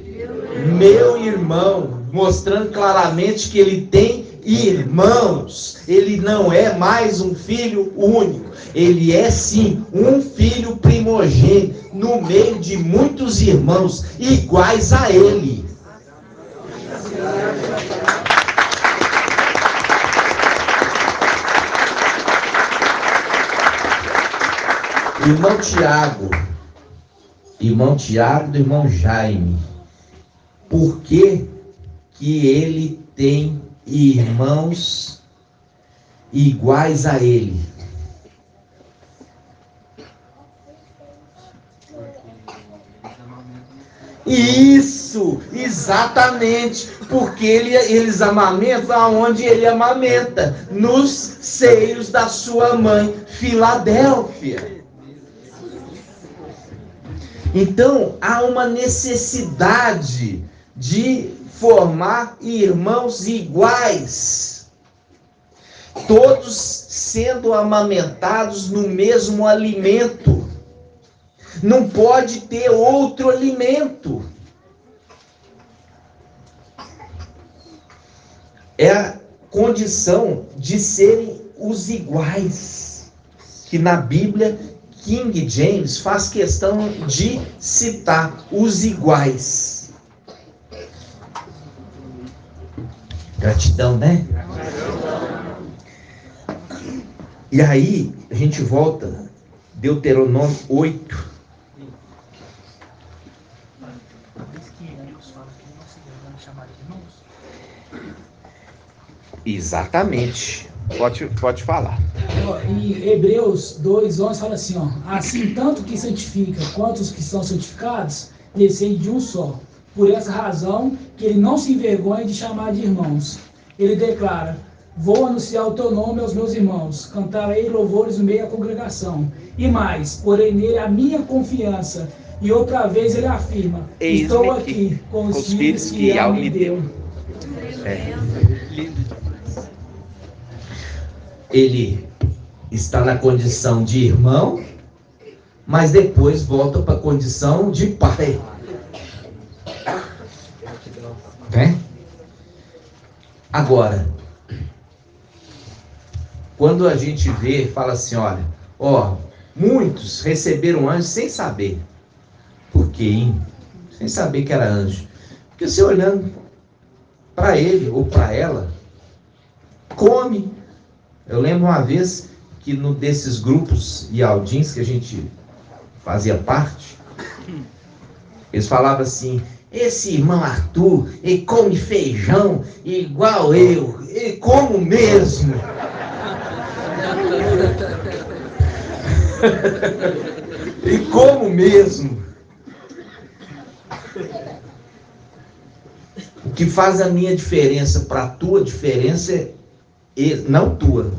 [SPEAKER 1] Meu irmão, mostrando claramente que ele tem irmãos. Ele não é mais um filho único. Ele é sim um filho primogênito no meio de muitos irmãos iguais a ele. Irmão Tiago do irmão Jaime. Por que ele tem irmãos iguais a ele? Isso, exatamente, porque eles amamentam aonde ele amamenta, nos seios da sua mãe, Filadélfia. Então, há uma necessidade de formar irmãos iguais, todos sendo amamentados no mesmo alimento. Não pode ter outro alimento. É a condição de serem os iguais, que na Bíblia King James faz questão de citar os iguais. Gratidão, né? E aí, a gente volta, Deuteronômio 8. Exatamente. Pode falar.
[SPEAKER 6] Em Hebreus 2:11 fala assim, ó: assim tanto que santifica quanto os que são santificados, descende de um só. Por essa razão que ele não se envergonha de chamar de irmãos. Ele declara: vou anunciar o teu nome aos meus irmãos, cantarei louvores no meio da congregação. E mais, porém nele a minha confiança. E outra vez ele afirma: estou aqui com os filhos que ele me deu.
[SPEAKER 2] Lindo demais.
[SPEAKER 1] Ele está na condição de irmão, mas depois volta para a condição de pai. Agora, quando a gente vê, fala assim, olha, muitos receberam anjos sem saber. Por quê, hein? Sem saber que era anjo. Porque você olhando para ele ou para ela, come. Eu lembro uma vez que num desses grupos ialdins que a gente fazia parte, eles falavam assim: esse irmão Arthur, ele come feijão igual eu, ele como mesmo. E como mesmo. O que faz a minha diferença para a tua diferença é não tua,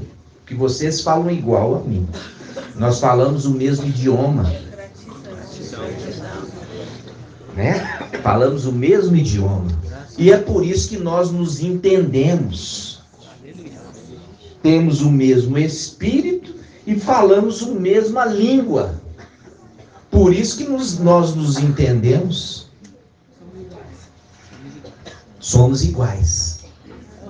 [SPEAKER 1] que vocês falam igual a mim. Nós falamos o mesmo idioma. Né? Falamos o mesmo idioma. E é por isso que nós nos entendemos. Temos o mesmo espírito e falamos a mesma língua. Por isso que nós nos entendemos. Somos iguais.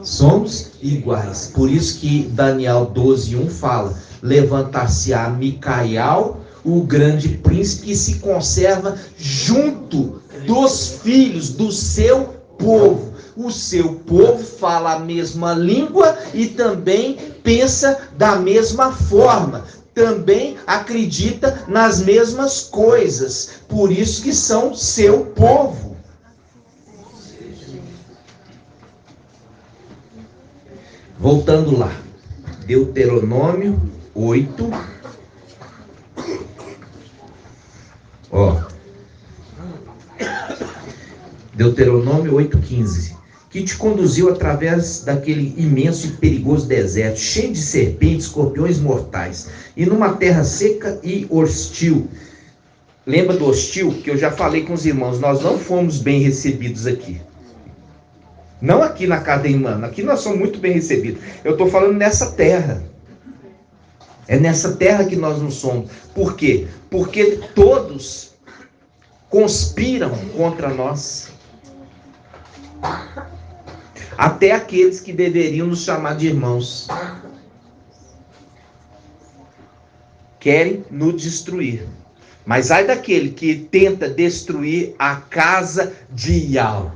[SPEAKER 1] Somos iguais. Por isso que Daniel 12:1 fala: levantar-se-á Micael, o grande príncipe, que se conserva junto dos filhos do seu povo. O seu povo fala a mesma língua e também pensa da mesma forma. Também acredita nas mesmas coisas. Por isso que são seu povo. Voltando lá, Deuteronômio 8. Deuteronômio 8:15. Que te conduziu através daquele imenso e perigoso deserto, cheio de serpentes, escorpiões mortais, e numa terra seca e hostil. Lembra do hostil? Que eu já falei com os irmãos, nós não fomos bem recebidos aqui. Não aqui na casa da irmã, aqui nós somos muito bem recebidos. Eu estou falando nessa terra. É nessa terra que nós não somos. Por quê? Porque todos conspiram contra nós. Até aqueles que deveriam nos chamar de irmãos. Querem nos destruir. Mas ai daquele que tenta destruir a casa de Yahweh.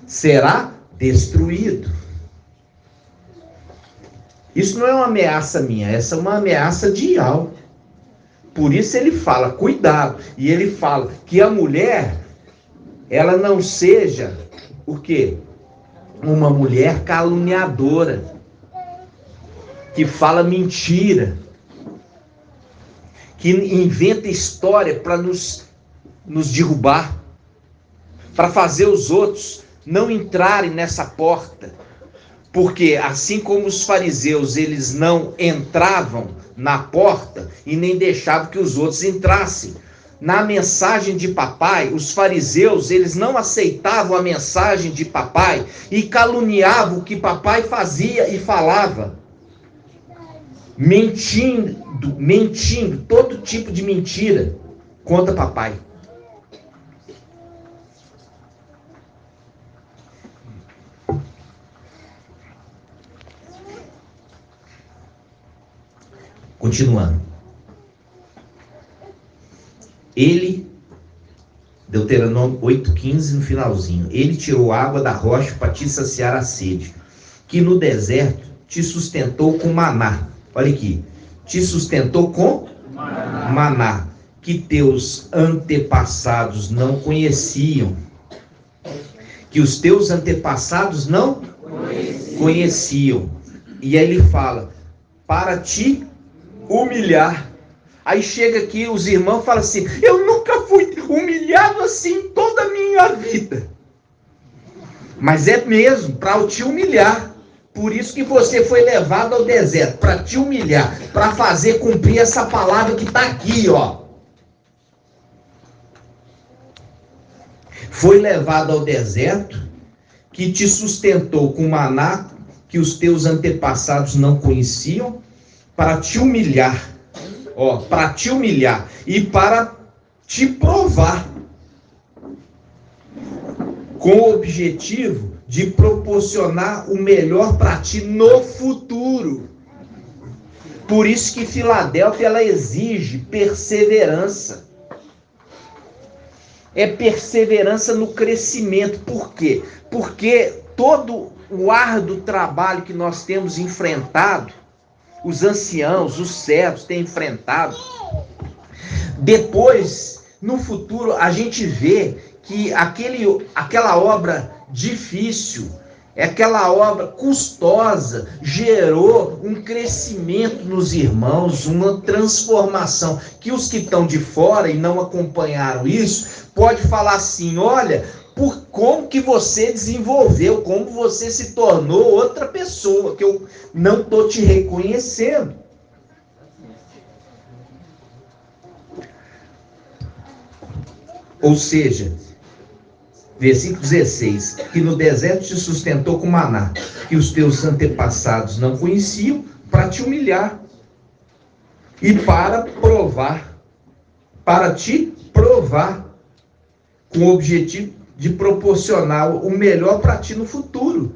[SPEAKER 1] Será destruído. Isso não é uma ameaça minha, essa é uma ameaça de Yahweh. Por isso ele fala, cuidado. E ele fala que a mulher, ela não seja, o quê? Uma mulher caluniadora, que fala mentira, que inventa história para nos derrubar, para fazer os outros não entrarem nessa porta. Porque assim como os fariseus, eles não entravam na porta e nem deixavam que os outros entrassem. Na mensagem de papai, os fariseus, eles não aceitavam a mensagem de papai e caluniavam o que papai fazia e falava. Mentindo, todo tipo de mentira contra papai. Continuando. Ele, Deuteronômio 8:15 no finalzinho, ele tirou água da rocha para te saciar a sede, que no deserto te sustentou com maná. Olha aqui, te sustentou com maná, que teus antepassados não conheciam, que os teus antepassados não conheciam. E aí ele fala, para te humilhar. Aí chega aqui os irmãos e falam assim, eu nunca fui humilhado assim em toda a minha vida. Mas é mesmo, para te humilhar. Por isso que você foi levado ao deserto, para te humilhar, para fazer cumprir essa palavra que está aqui, ó. Foi levado ao deserto, que te sustentou com maná que os teus antepassados não conheciam, para te humilhar, ó, para te humilhar e para te provar, com o objetivo de proporcionar o melhor para ti no futuro. Por isso que Filadélfia, ela exige perseverança. É perseverança no crescimento. Por quê? Porque todo o árduo trabalho que nós temos enfrentado, os anciãos, os servos têm enfrentado, depois, no futuro, a gente vê que aquela obra difícil, aquela obra custosa, gerou um crescimento nos irmãos, uma transformação, que os que estão de fora e não acompanharam isso, pode falar assim, olha, por como que você desenvolveu, como você se tornou outra pessoa, que eu não estou te reconhecendo. Ou seja, versículo 16, que no deserto te sustentou com maná, que os teus antepassados não conheciam, para te humilhar e para provar, para te provar, com o objetivo de proporcionar o melhor para ti no futuro.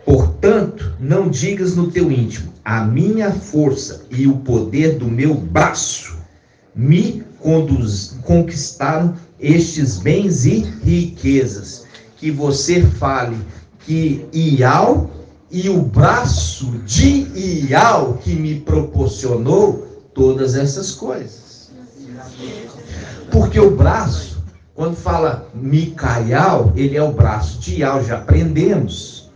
[SPEAKER 1] Portanto, não digas no teu íntimo, a minha força e o poder do meu braço me conquistaram estes bens e riquezas. Que você fale que Ial e o braço de Ial que me proporcionou todas essas coisas. Porque o braço, quando fala Micaial, ele é o braço de Ial, já aprendemos.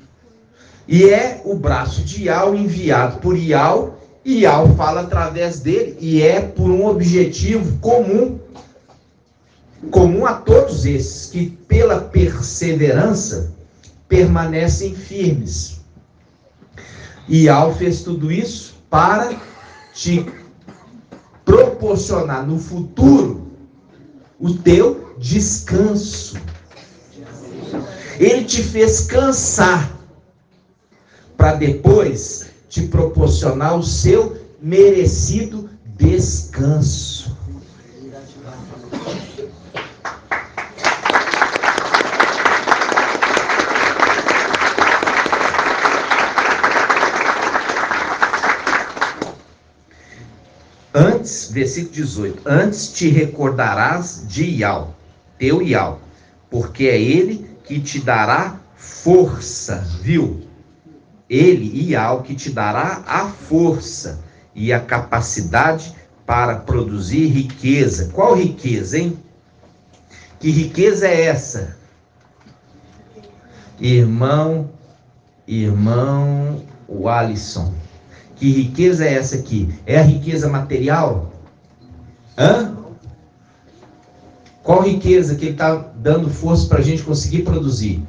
[SPEAKER 1] E é o braço de Ial enviado por Ial, e Ial fala através dele, e é por um objetivo comum a todos esses, que pela perseverança permanecem firmes. Ial fez tudo isso para te proporcionar no futuro o teu descanso. Ele te fez cansar para depois te proporcionar o seu merecido descanso. Antes, versículo 18, antes te recordarás de Ial, teu Ial, porque é ele que te dará força, viu? Ele, Ial, que te dará a força e a capacidade para produzir riqueza. Qual riqueza, hein? Que riqueza é essa? Irmão Alisson. Que riqueza é essa aqui? É a riqueza material? Hã? Qual riqueza que ele está dando força para a gente conseguir produzir?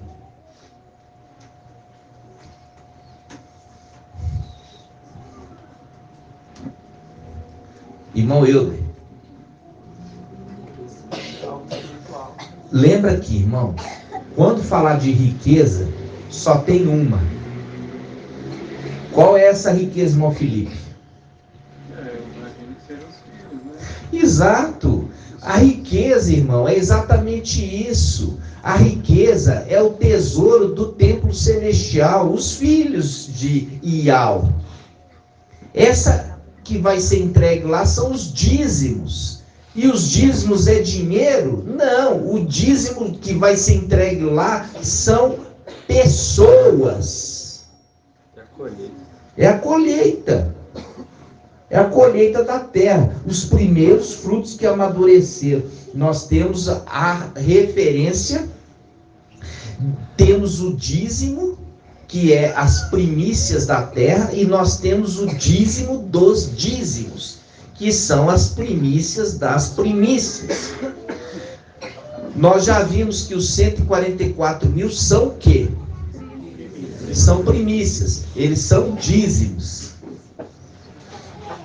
[SPEAKER 1] Irmão Euler. Lembra aqui, irmão, quando falar de riqueza, só tem uma. Qual é essa riqueza, irmão Felipe? Exato. A riqueza, irmão, é exatamente isso. A riqueza é o tesouro do templo celestial, os filhos de Ial. Essa que vai ser entregue lá são os dízimos. E os dízimos é dinheiro? Não, o dízimo que vai ser entregue lá são pessoas. É a colheita. É a colheita da terra. Os primeiros frutos que amadureceram. Nós temos a referência temos o dízimo, que é as primícias da terra, e nós temos o dízimo dos dízimos, que são as primícias das primícias. Nós já vimos que os 144 mil são o quê? São primícias, eles são dízimos.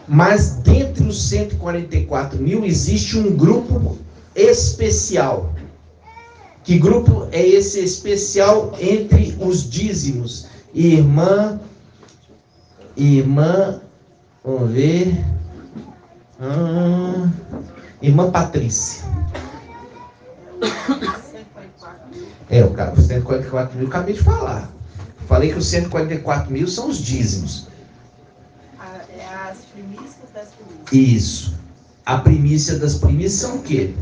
[SPEAKER 1] Mas dentre os 144 mil existe um grupo especial. Que grupo é esse especial entre os dízimos? Irmã, vamos ver. Irmã Patrícia. O cara, os 144 mil, acabei de falar. Falei que os 144 mil são os dízimos.
[SPEAKER 7] As primícias das primícias.
[SPEAKER 1] Isso. A primícia das primícias são o quê?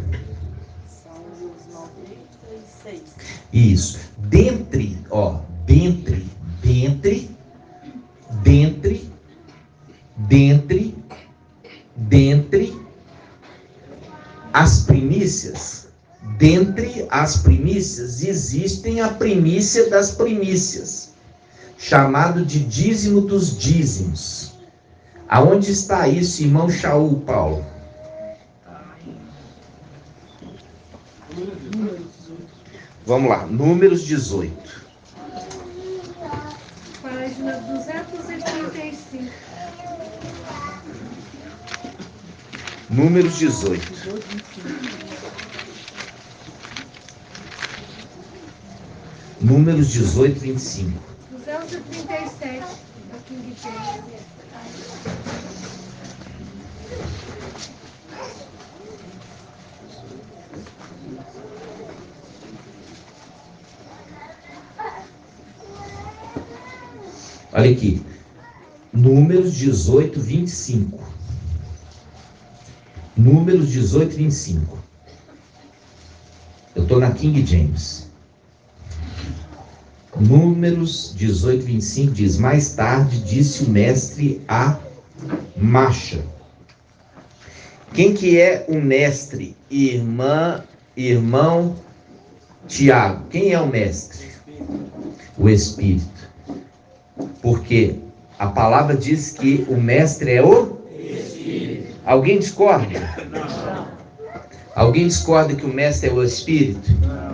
[SPEAKER 7] São os 96.
[SPEAKER 1] Isso. Dentre as primícias, dentre as primícias, existem a primícia das primícias, chamado de dízimo dos dízimos. Aonde está isso, irmão Shaul, Paulo? Vamos lá, Números 18.
[SPEAKER 3] Página 235.
[SPEAKER 1] Números 18. Números 18, 25.
[SPEAKER 3] 237. Aqui em Guilherme.
[SPEAKER 1] Olha aqui. Números 18, 25. Números 18, 25. Eu estou na King James. Números 18, 25 diz: mais tarde disse o mestre a Macha. Quem que é o mestre? Irmão Tiago. Quem é o mestre? O Espírito. Porque a palavra diz que o mestre é o Espírito. Alguém discorda? Não. Alguém discorda que o mestre é o Espírito? Não.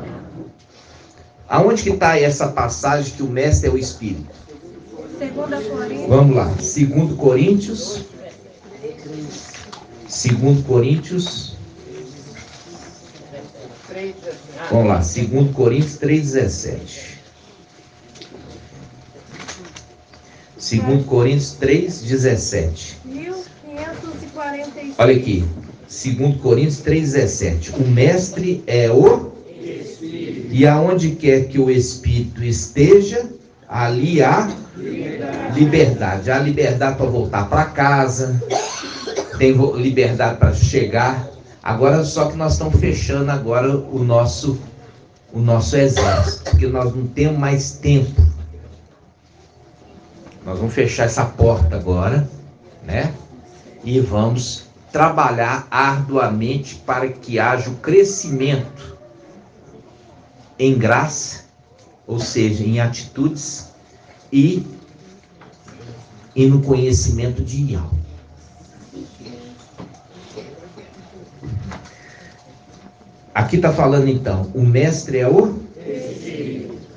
[SPEAKER 1] Aonde que está essa passagem que o mestre é o Espírito?
[SPEAKER 3] 2 Coríntios.
[SPEAKER 1] Vamos lá, 2 Coríntios. 2 Coríntios. Vamos lá, 2 Coríntios 3,17. 2 Coríntios 3,17.
[SPEAKER 3] 1546.
[SPEAKER 1] Olha aqui, 2 Coríntios 3,17. O mestre é o Espírito. E aonde quer que o Espírito esteja, ali há liberdade. Há liberdade para voltar para casa, tem liberdade para chegar. Agora só que nós estamos fechando agora o nosso exército, porque nós não temos mais tempo. Nós vamos fechar essa porta agora, né? E vamos trabalhar arduamente para que haja o crescimento em graça, ou seja, em atitudes e no conhecimento de Yahweh. Aqui está falando então, o mestre é o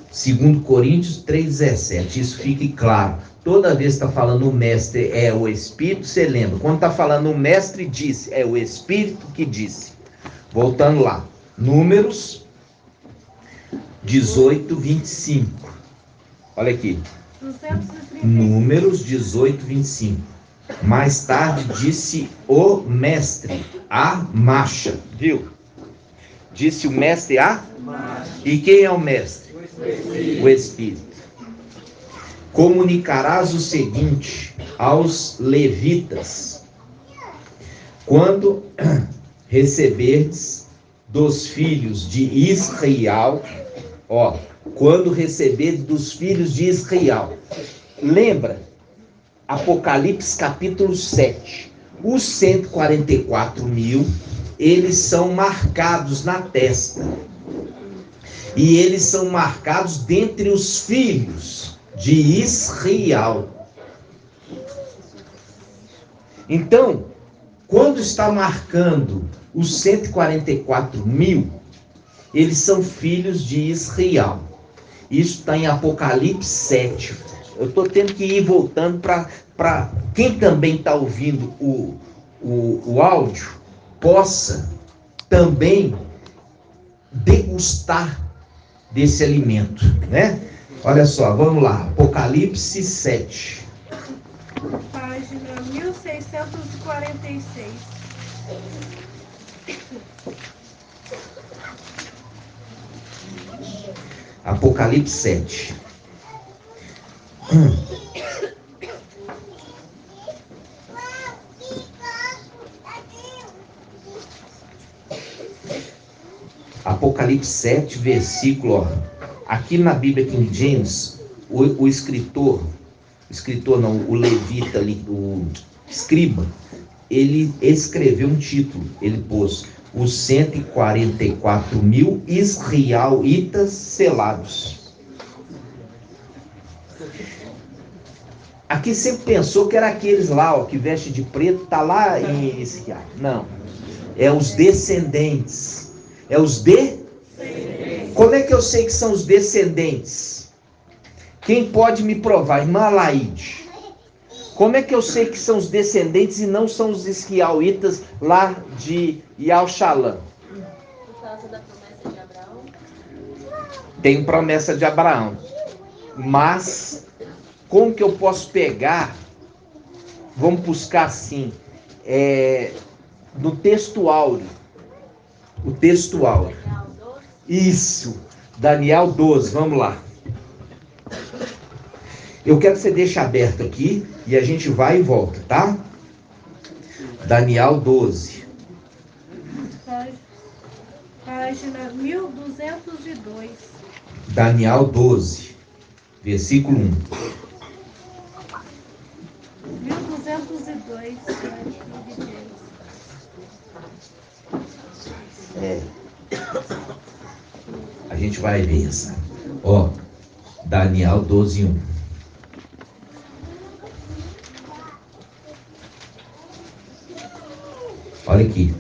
[SPEAKER 1] 2 Coríntios 3,17. Isso fique claro. Toda vez que está falando o mestre é o Espírito, você lembra. Quando está falando o mestre disse, é o Espírito que disse. Voltando lá. Números 18, 25. Olha aqui.
[SPEAKER 3] 230.
[SPEAKER 1] Números 18, 25. Mais tarde disse o mestre a Macha. Viu? Disse o mestre a Macha. E quem é o mestre? O Espírito. Comunicarás o seguinte aos levitas: quando receberdes dos filhos de Israel, quando receberdes dos filhos de Israel, lembra, Apocalipse capítulo 7, os 144 mil, eles são marcados na testa. E eles são marcados dentre os filhos de Israel. Então, quando está marcando os 144 mil, eles são filhos de Israel. Isso está em Apocalipse 7. Eu estou tendo que ir voltando para quem também está ouvindo o áudio, possa também degustar desse alimento, né? Olha só, vamos lá, Apocalipse 7.
[SPEAKER 3] Página 1646.
[SPEAKER 1] Apocalipse 7. Apocalipse 7, versículo, ó, aqui na Bíblia King James, o escritor não, o levita ali, o escriba, ele escreveu um título, ele pôs os 144 mil israelitas selados. Aqui sempre pensou que era aqueles lá, ó, que veste de preto, tá lá em Israel. Não, é os descendentes. É os descendentes. Como é que eu sei que são os descendentes? Quem pode me provar? Irmã Laide. Como é que eu sei que são os descendentes e não são os israelitas lá de Yalshalã?
[SPEAKER 7] Por causa da promessa de Abraão.
[SPEAKER 1] Tem promessa de Abraão. Mas, como que eu posso pegar? Vamos buscar assim, no texto áureo. O texto áureo. Isso. Daniel 12, vamos lá. Eu quero que você deixe aberto aqui e a gente vai e volta, tá? Daniel 12.
[SPEAKER 3] Página 1202.
[SPEAKER 1] Daniel 12, versículo 1.
[SPEAKER 3] 1202.
[SPEAKER 1] A gente vai ver, sabe? Ó, Daniel 12, 1. Olha aqui,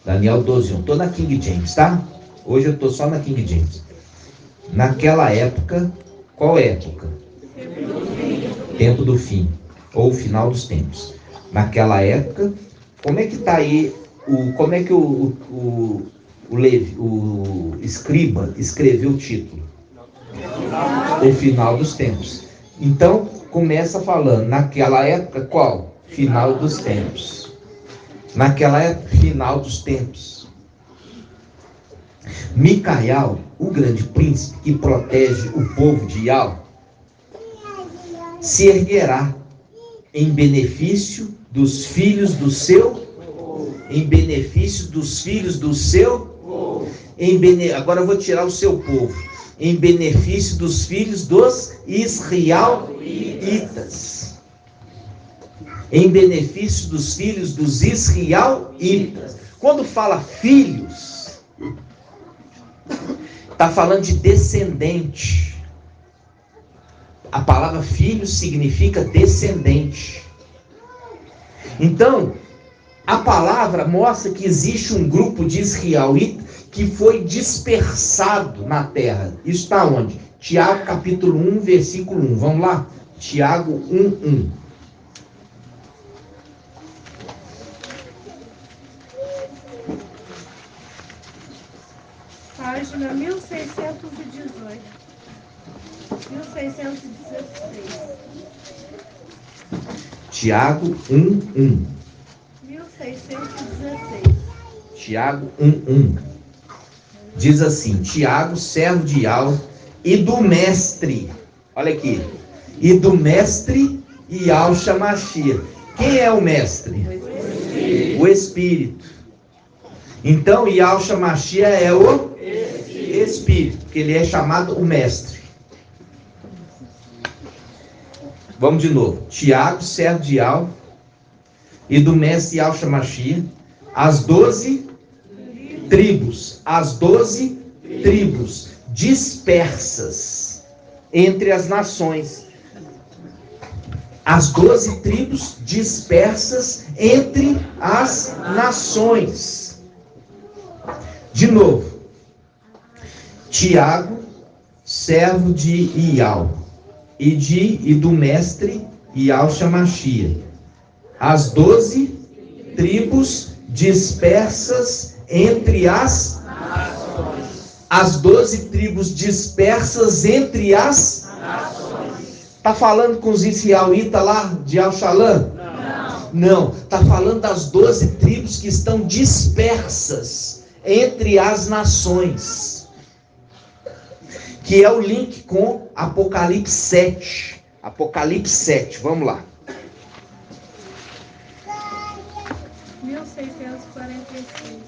[SPEAKER 1] Daniel 12, 1. Estou na King James, tá? Hoje eu estou só na King James. Naquela época, qual época? Tempo do fim, ou final dos tempos. Naquela época, como é que está aí, como é que o escriba escreveu o título? O final dos tempos. Então, começa falando, naquela época, qual? Final dos tempos. Naquela época, final dos tempos. Micael, o grande príncipe que protege o povo de Ial, se erguerá em benefício dos filhos do seu, agora eu vou tirar o seu povo, em benefício dos filhos dos israelitas. Em benefício dos filhos dos israelitas. Quando fala filhos, está falando de descendente. A palavra filho significa descendente. Então, a palavra mostra que existe um grupo de israelitas que foi dispersado na terra. Isso está onde? Tiago capítulo 1, versículo 1. Vamos lá? Tiago 1, 1.
[SPEAKER 3] Página 1618. 1616.
[SPEAKER 1] Tiago 1, 1.
[SPEAKER 3] 1616.
[SPEAKER 1] Tiago 1, 1. Diz assim: Tiago, servo de Ial e do mestre. Olha aqui. E do mestre Ial Shamashia. Quem é o mestre? O Espírito. Então, Ial Shamashia é o Espírito, porque ele é chamado o mestre. Vamos de novo. Tiago, servo de Ial e do mestre Ial Shamashia, as 12 tribos dispersas entre as nações. As 12 tribos dispersas entre as nações. De novo, Tiago, servo de Ial, e do mestre Yahshua Mashiach. As 12 tribos dispersas entre as nações. As 12 tribos dispersas entre as nações. Está falando com os israelitas lá de Al-Shalom? Não. Está falando das 12 tribos que estão dispersas entre as nações. Que é o link com Apocalipse 7. Apocalipse 7, vamos lá.
[SPEAKER 3] 1646.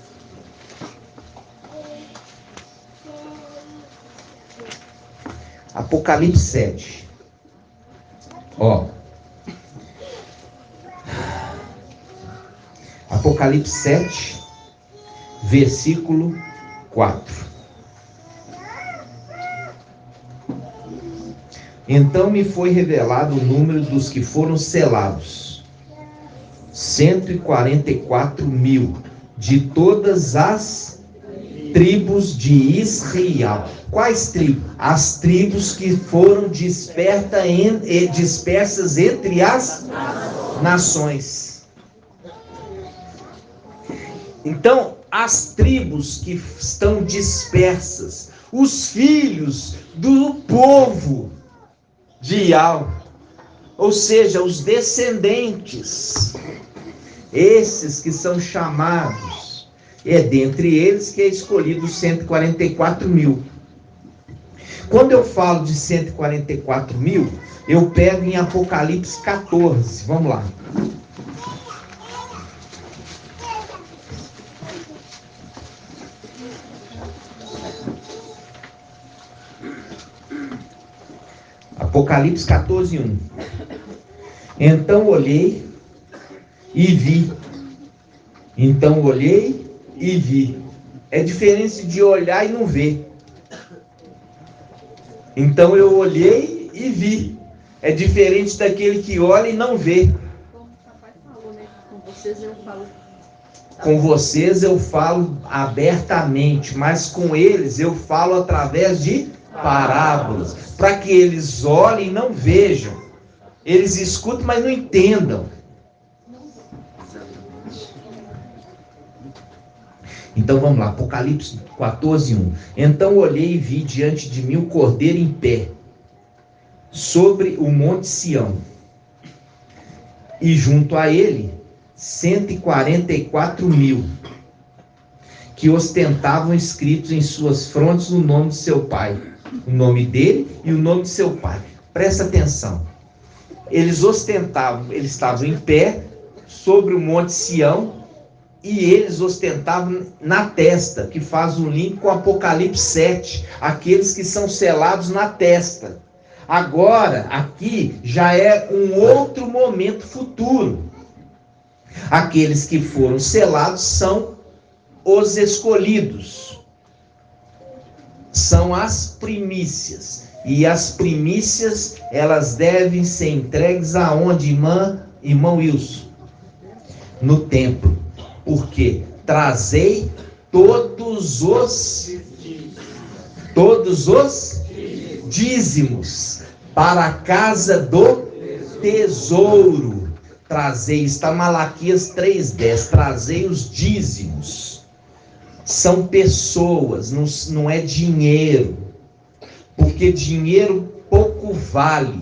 [SPEAKER 1] Apocalipse 7. Ó. Apocalipse 7, versículo 4. Então me foi revelado o número dos que foram selados, 144.000, de todas as tribos de Israel. Quais tribos? As tribos que foram dispersas entre as nações. Então, as tribos que estão dispersas, os filhos do povo de Ial, ou seja, os descendentes, esses que são chamados, dentre eles que é escolhido 144.000. Quando eu falo de 144.000, eu pego em Apocalipse 14, vamos lá. Apocalipse 14, 1. Então olhei e vi. Então olhei e vi. É diferente de olhar e não ver. Então eu olhei e vi. É diferente daquele que olha e não vê.
[SPEAKER 7] Como o papai falou, né? Com vocês eu falo.
[SPEAKER 1] Com vocês eu falo abertamente, mas com eles eu falo através de parábolas, para que eles olhem e não vejam. Eles escutam, mas não entendam. Então vamos lá, Apocalipse 14, 1. Então olhei e vi diante de mim o cordeiro em pé, sobre o monte Sião, e junto a ele 144.000, que ostentavam escritos em suas frontes o nome de seu pai, o nome dele e o nome de seu pai. Presta atenção. Eles ostentavam, eles estavam em pé sobre o monte Sião, e eles ostentavam na testa, que faz um link com Apocalipse 7, aqueles que são selados na testa. Agora, aqui já é um outro momento futuro. Aqueles que foram selados são os escolhidos. São as primícias. E as primícias, elas devem ser entregues aonde, irmão Wilson? No templo. Porque trazei todos os dízimos para a casa do tesouro. Trazei, está Malaquias 3:10, trazei os dízimos. São pessoas, não é dinheiro, porque dinheiro pouco vale.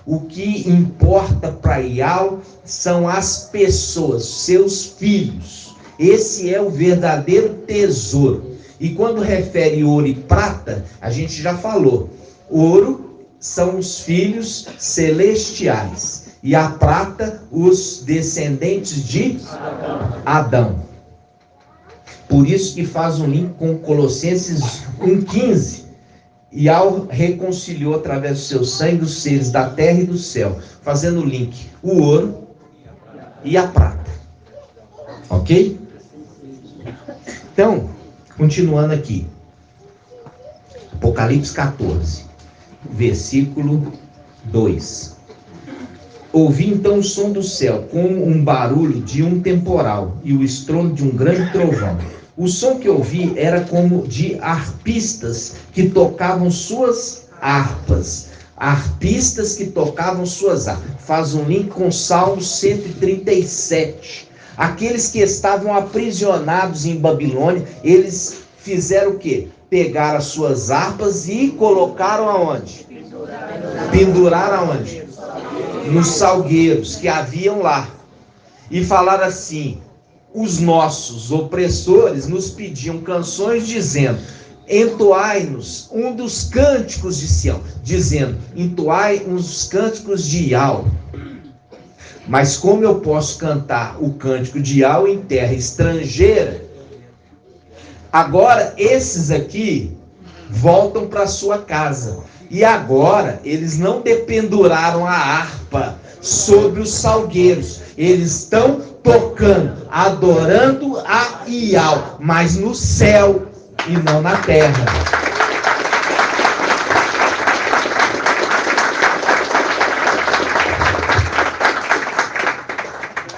[SPEAKER 1] O que importa para Ial são as pessoas, seus filhos. Esse é o verdadeiro tesouro. E quando refere ouro e prata, a gente já falou. Ouro são os filhos celestiais. E a prata, os descendentes de Adão. Por isso que faz um link com Colossenses 1,15. Ial reconciliou através do seu sangue os seres da terra e do céu. Fazendo o link, o ouro e a prata. Ok? Então, continuando aqui. Apocalipse 14, versículo 2. Ouvi então o som do céu, como um barulho de um temporal e o estrondo de um grande trovão. O som que ouvi era como de arpistas que tocavam suas harpas. Arpistas que tocavam suas harpas. Faz um link com Salmo 137. Aqueles que estavam aprisionados em Babilônia, eles fizeram o quê? Pegaram as suas harpas e colocaram aonde? Penduraram aonde? Nos salgueiros que haviam lá. E falaram assim: os nossos opressores nos pediam canções dizendo: entoai-nos um dos cânticos de Sião, dizendo: entoai um dos cânticos de Iau. Mas como eu posso cantar o cântico de Iau em terra estrangeira? Agora esses aqui voltam para sua casa. E agora eles não dependuraram a harpa sobre os salgueiros. Eles estão tocando, adorando a Iau, mas no céu e não na terra.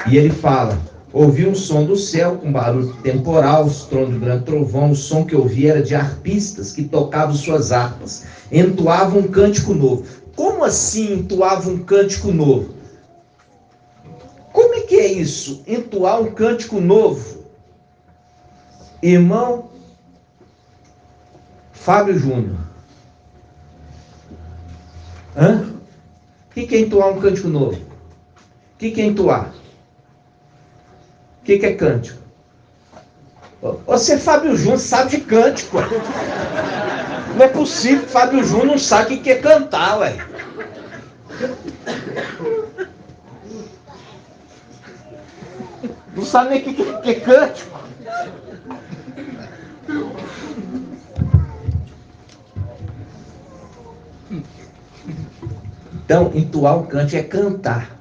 [SPEAKER 1] E ele fala: ouvi um som do céu com barulho temporal, o estrondo de grande trovão. O som que ouvi era de arpistas que tocavam suas harpas, entoavam um cântico novo. Como assim entoavam um cântico novo? Como é que é isso? Entoar um cântico novo? Irmão Fábio Júnior. O que é entoar um cântico novo? O que é entoar? O que é cântico? Você, Fábio Júnior, sabe de cântico. Não é possível que Fábio Júnior não sabe o que é cantar, ué. Não sabe nem o que é cântico. Então, entoar um cântico é cantar.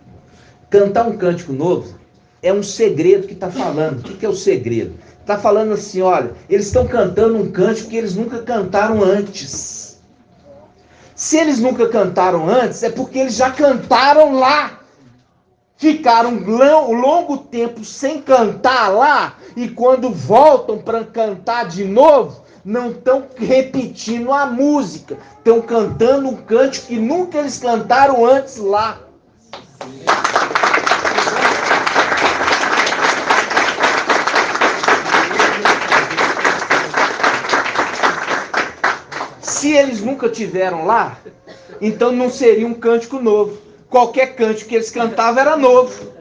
[SPEAKER 1] Cantar um cântico novo é um segredo que está falando. O que é o segredo? Está falando assim: olha, eles estão cantando um cântico que eles nunca cantaram antes. Se eles nunca cantaram antes, é porque eles já cantaram lá. Ficaram um longo tempo sem cantar lá, e quando voltam para cantar de novo, não estão repetindo a música, estão cantando um cântico que nunca eles cantaram antes lá. Se eles nunca tiveram lá, então não seria um cântico novo. Qualquer cântico que eles cantavam era novo.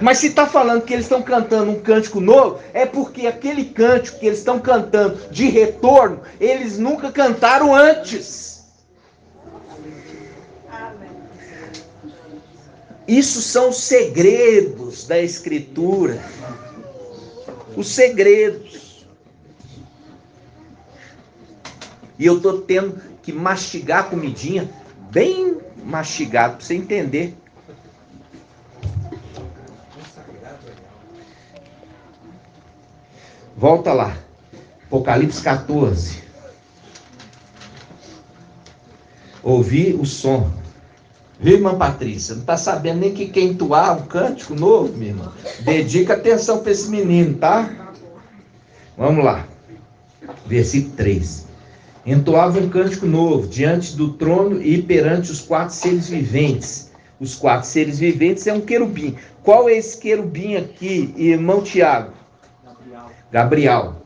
[SPEAKER 1] Mas se está falando que eles estão cantando um cântico novo, é porque aquele cântico que eles estão cantando de retorno, eles nunca cantaram antes. Isso são os segredos da Escritura. Os segredos. E eu estou tendo que mastigar a comidinha bem mastigado para você entender. Volta lá. Apocalipse 14. Ouvi o som. Viu, irmã Patrícia? Não está sabendo nem que entoar um cântico novo, minha irmã? Dedica atenção para esse menino, tá? Vamos lá. Versículo 3. Entoava um cântico novo diante do trono e perante os 4 seres viventes. Os 4 seres viventes é um querubim. Qual é esse querubim aqui, irmão Tiago? Gabriel.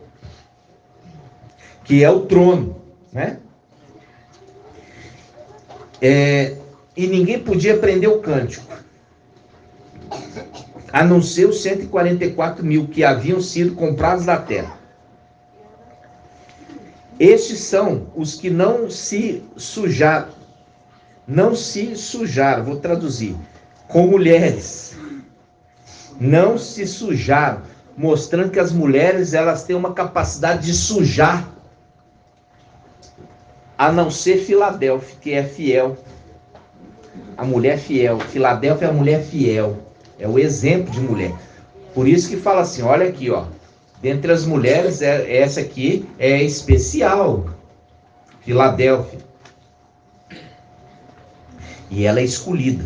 [SPEAKER 1] Que é o trono, né? E ninguém podia aprender o cântico, a não ser os 144 mil que haviam sido comprados da terra. Estes são os que não se sujaram, vou traduzir, com mulheres. Não se sujaram, mostrando que as mulheres, elas têm uma capacidade de sujar, a não ser Filadélfia, que é fiel. A mulher fiel. Filadélfia é a mulher fiel. É o exemplo de mulher. Por isso que fala assim, olha aqui, ó. Dentre as mulheres, essa aqui é especial. Filadélfia. E ela é escolhida.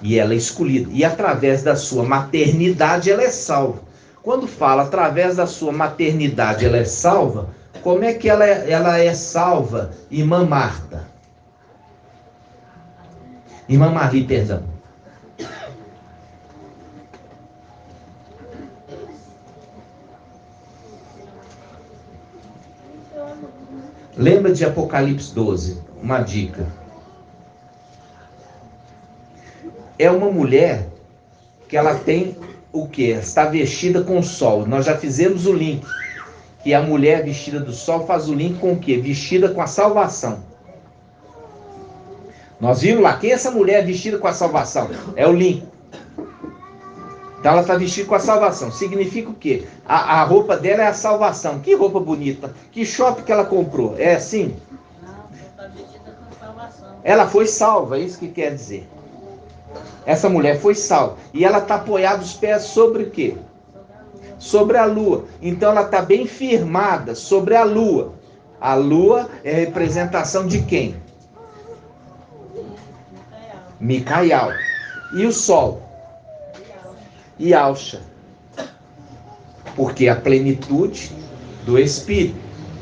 [SPEAKER 1] E ela é escolhida. E através da sua maternidade ela é salva. Quando fala através da sua maternidade ela é salva, como é que ela é salva, irmã Marta? Irmã Marli, perdão. Lembra de Apocalipse 12? Uma dica. É uma mulher que ela tem o quê? Está vestida com o sol. Nós já fizemos o link. Que a mulher vestida do sol faz o link com o quê? Vestida com a salvação. Nós vimos lá. Quem é essa mulher vestida com a salvação? É o link. Então ela está vestida com a salvação. Significa o quê? A roupa dela é a salvação. Que roupa bonita. Que shopping que ela comprou. É assim?
[SPEAKER 4] Não, está vestida com salvação.
[SPEAKER 1] Ela foi salva, é isso que quer dizer. Essa mulher foi salva. E ela está apoiada os pés sobre o quê? Sobre a lua. Então ela está bem firmada sobre a lua. A lua é a representação de quem? Micael. E o sol? Yalcha. Porque a plenitude do Espírito.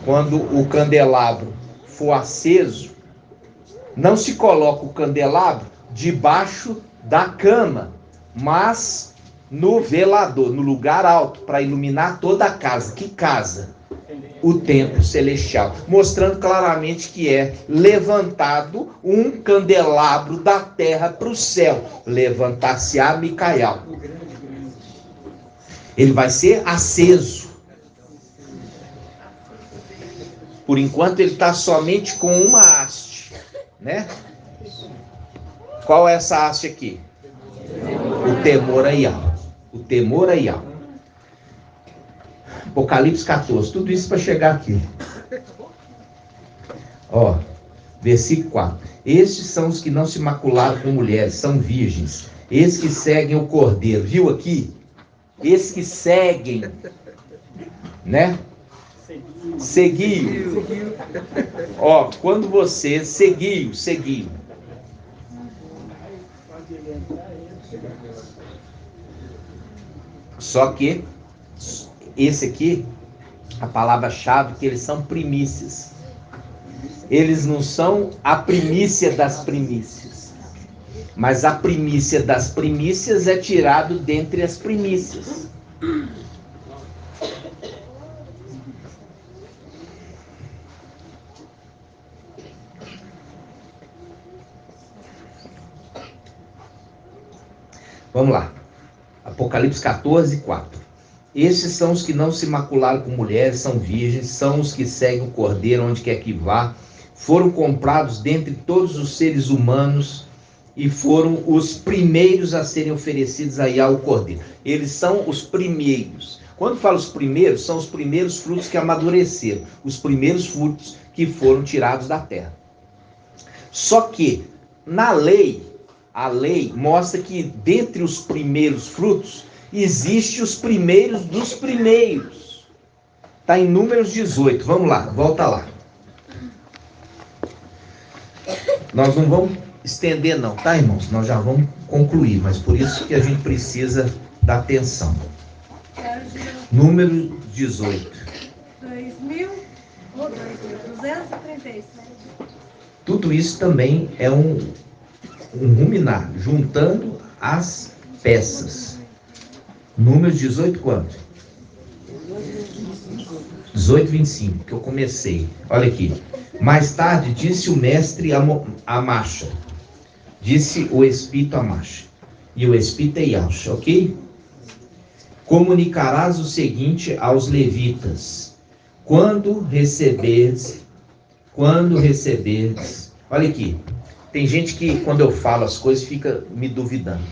[SPEAKER 1] Quando o candelabro for aceso, não se coloca o candelabro debaixo da cama, mas no velador, no lugar alto, para iluminar toda a casa. Que casa? O templo celestial, mostrando claramente que é levantado um candelabro da terra para o céu. Levantar-se-á Micael. Ele vai ser aceso. Por enquanto ele está somente com uma haste, né? Qual é essa haste aqui? O temor a Yahweh. O temor a Yahweh. Apocalipse 14. Tudo isso para chegar aqui. Ó, versículo 4. Estes são os que não se macularam com mulheres, são virgens. Esses que seguem o Cordeiro. Viu aqui? Esses que seguem, né? Seguiu. Ó, quando você seguiu. Só que esse aqui, a palavra-chave, que eles são primícias. Eles não são a primícia das primícias, mas a primícia das primícias é tirado dentre as primícias. Vamos lá. Apocalipse 14, 4. Estes são os que não se macularam com mulheres, são virgens, são os que seguem o Cordeiro onde quer que vá, foram comprados dentre todos os seres humanos e foram os primeiros a serem oferecidos aí ao Cordeiro. Eles são os primeiros. Quando falo os primeiros, são os primeiros frutos que amadureceram, os primeiros frutos que foram tirados da terra. Só que, na lei, a lei mostra que dentre os primeiros frutos, existe os primeiros dos primeiros. Está em Números 18. Vamos lá, volta lá. Nós não vamos estender não, tá, irmãos? Nós já vamos concluir, mas por isso que a gente precisa dar atenção. Número 18.
[SPEAKER 3] 2.237.
[SPEAKER 1] Tudo isso também é um ruminar, juntando as peças. Número 18 quanto? 18, 25, que eu comecei. Olha aqui. Mais tarde disse o mestre a Masha. Disse o Espírito a Masha. E o Espírito é Yalcha, ok? Comunicarás o seguinte aos levitas. Quando receberdes. Olha aqui. Tem gente que quando eu falo as coisas fica me duvidando.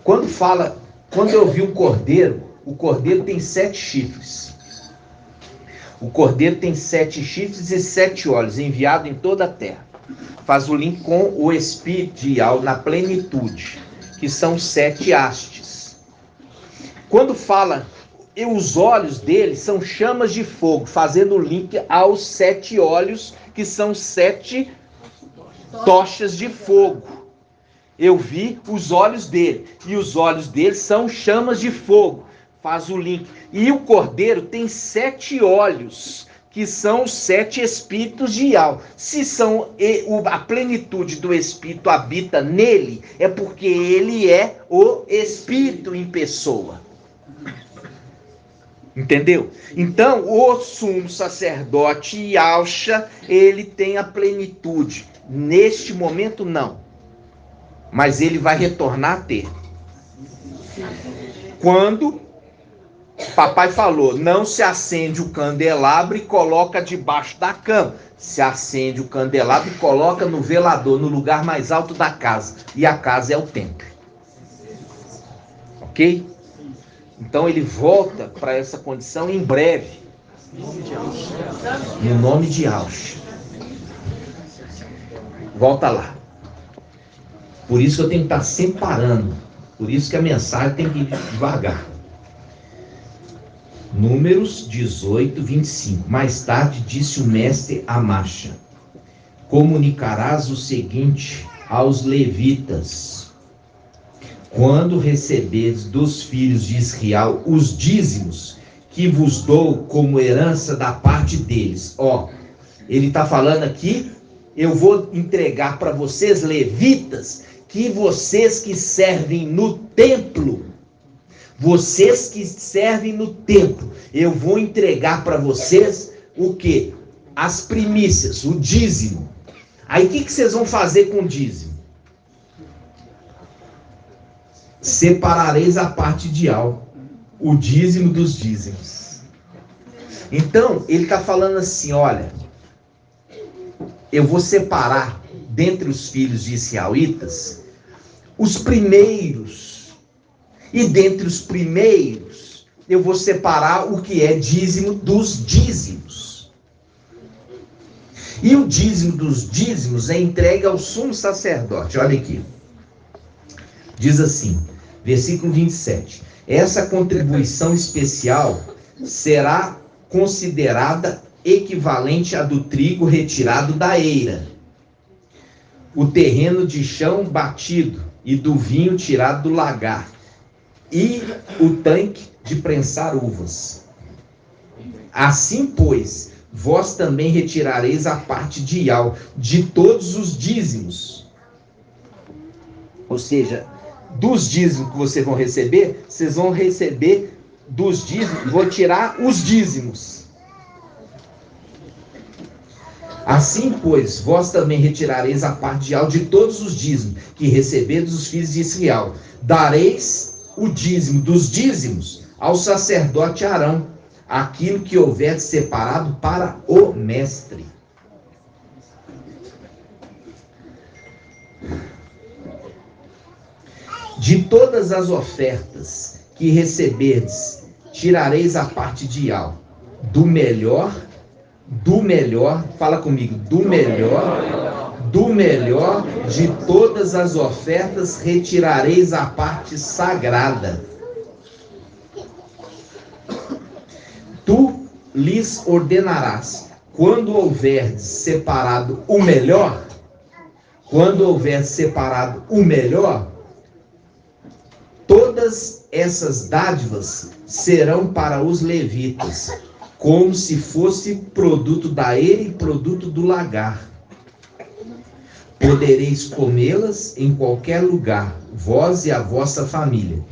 [SPEAKER 1] Quando eu vi o cordeiro tem 7 chifres. O cordeiro tem 7 chifres e 7 olhos, enviado em toda a terra. Faz o link com o Espírito de Yahweh na plenitude, que são 7 hastes. Quando fala, e os olhos dele são chamas de fogo, fazendo o link aos 7 olhos que são 7 tochas de fogo. Eu vi os olhos dele, e os olhos dele são chamas de fogo. Faz o link. E o cordeiro tem 7 olhos, que são os 7 espíritos de Yahweh. Se a plenitude do espírito habita nele, é porque ele é o espírito em pessoa. Entendeu? Então, o sumo sacerdote Yahushua, ele tem a plenitude. Neste momento, não. Mas ele vai retornar a ter. Quando papai falou, não se acende o candelabro e coloca debaixo da cama. Se acende o candelabro e coloca no velador, no lugar mais alto da casa. E a casa é o templo. Ok? Então ele volta para essa condição em breve. No nome de Yahushua. Volta lá. Por isso que eu tenho que estar sempre parando. Por isso que a mensagem tem que ir devagar. Números 18, 25. Mais tarde disse o mestre a Masha: comunicarás o seguinte aos levitas: quando receberes dos filhos de Israel os dízimos que vos dou como herança da parte deles. Ele está falando aqui, eu vou entregar para vocês, levitas, que vocês que servem no templo, eu vou entregar para vocês o quê? As primícias, o dízimo. Aí o que vocês vão fazer com o dízimo? Separareis a parte de o dízimo dos dízimos. Então, ele está falando assim, olha, eu vou separar dentre os filhos de israelitas os primeiros, e dentre os primeiros eu vou separar o que é dízimo dos dízimos. E o dízimo dos dízimos é entregue ao sumo sacerdote. Olha aqui, diz assim, versículo 27, essa contribuição especial será considerada equivalente à do trigo retirado da eira, o terreno de chão batido e do vinho tirado do lagar, e o tanque de prensar uvas. Assim, pois, vós também retirareis a parte de de todos os dízimos. Ou seja, dos dízimos que vocês vão receber dos dízimos, vou tirar os dízimos. Assim, pois, vós também retirareis a parte de todos os dízimos que recebedes dos filhos de Israel. Dareis o dízimo dos dízimos ao sacerdote Arão, aquilo que houver separado para o mestre. De todas as ofertas que receberdes, tirareis a parte de do melhor, fala comigo, do melhor de todas as ofertas retirareis a parte sagrada. Tu lhes ordenarás, quando houver separado o melhor, todas essas dádivas serão para os levitas, como se fosse produto da eira e produto do lagar. Podereis comê-las em qualquer lugar, vós e a vossa família,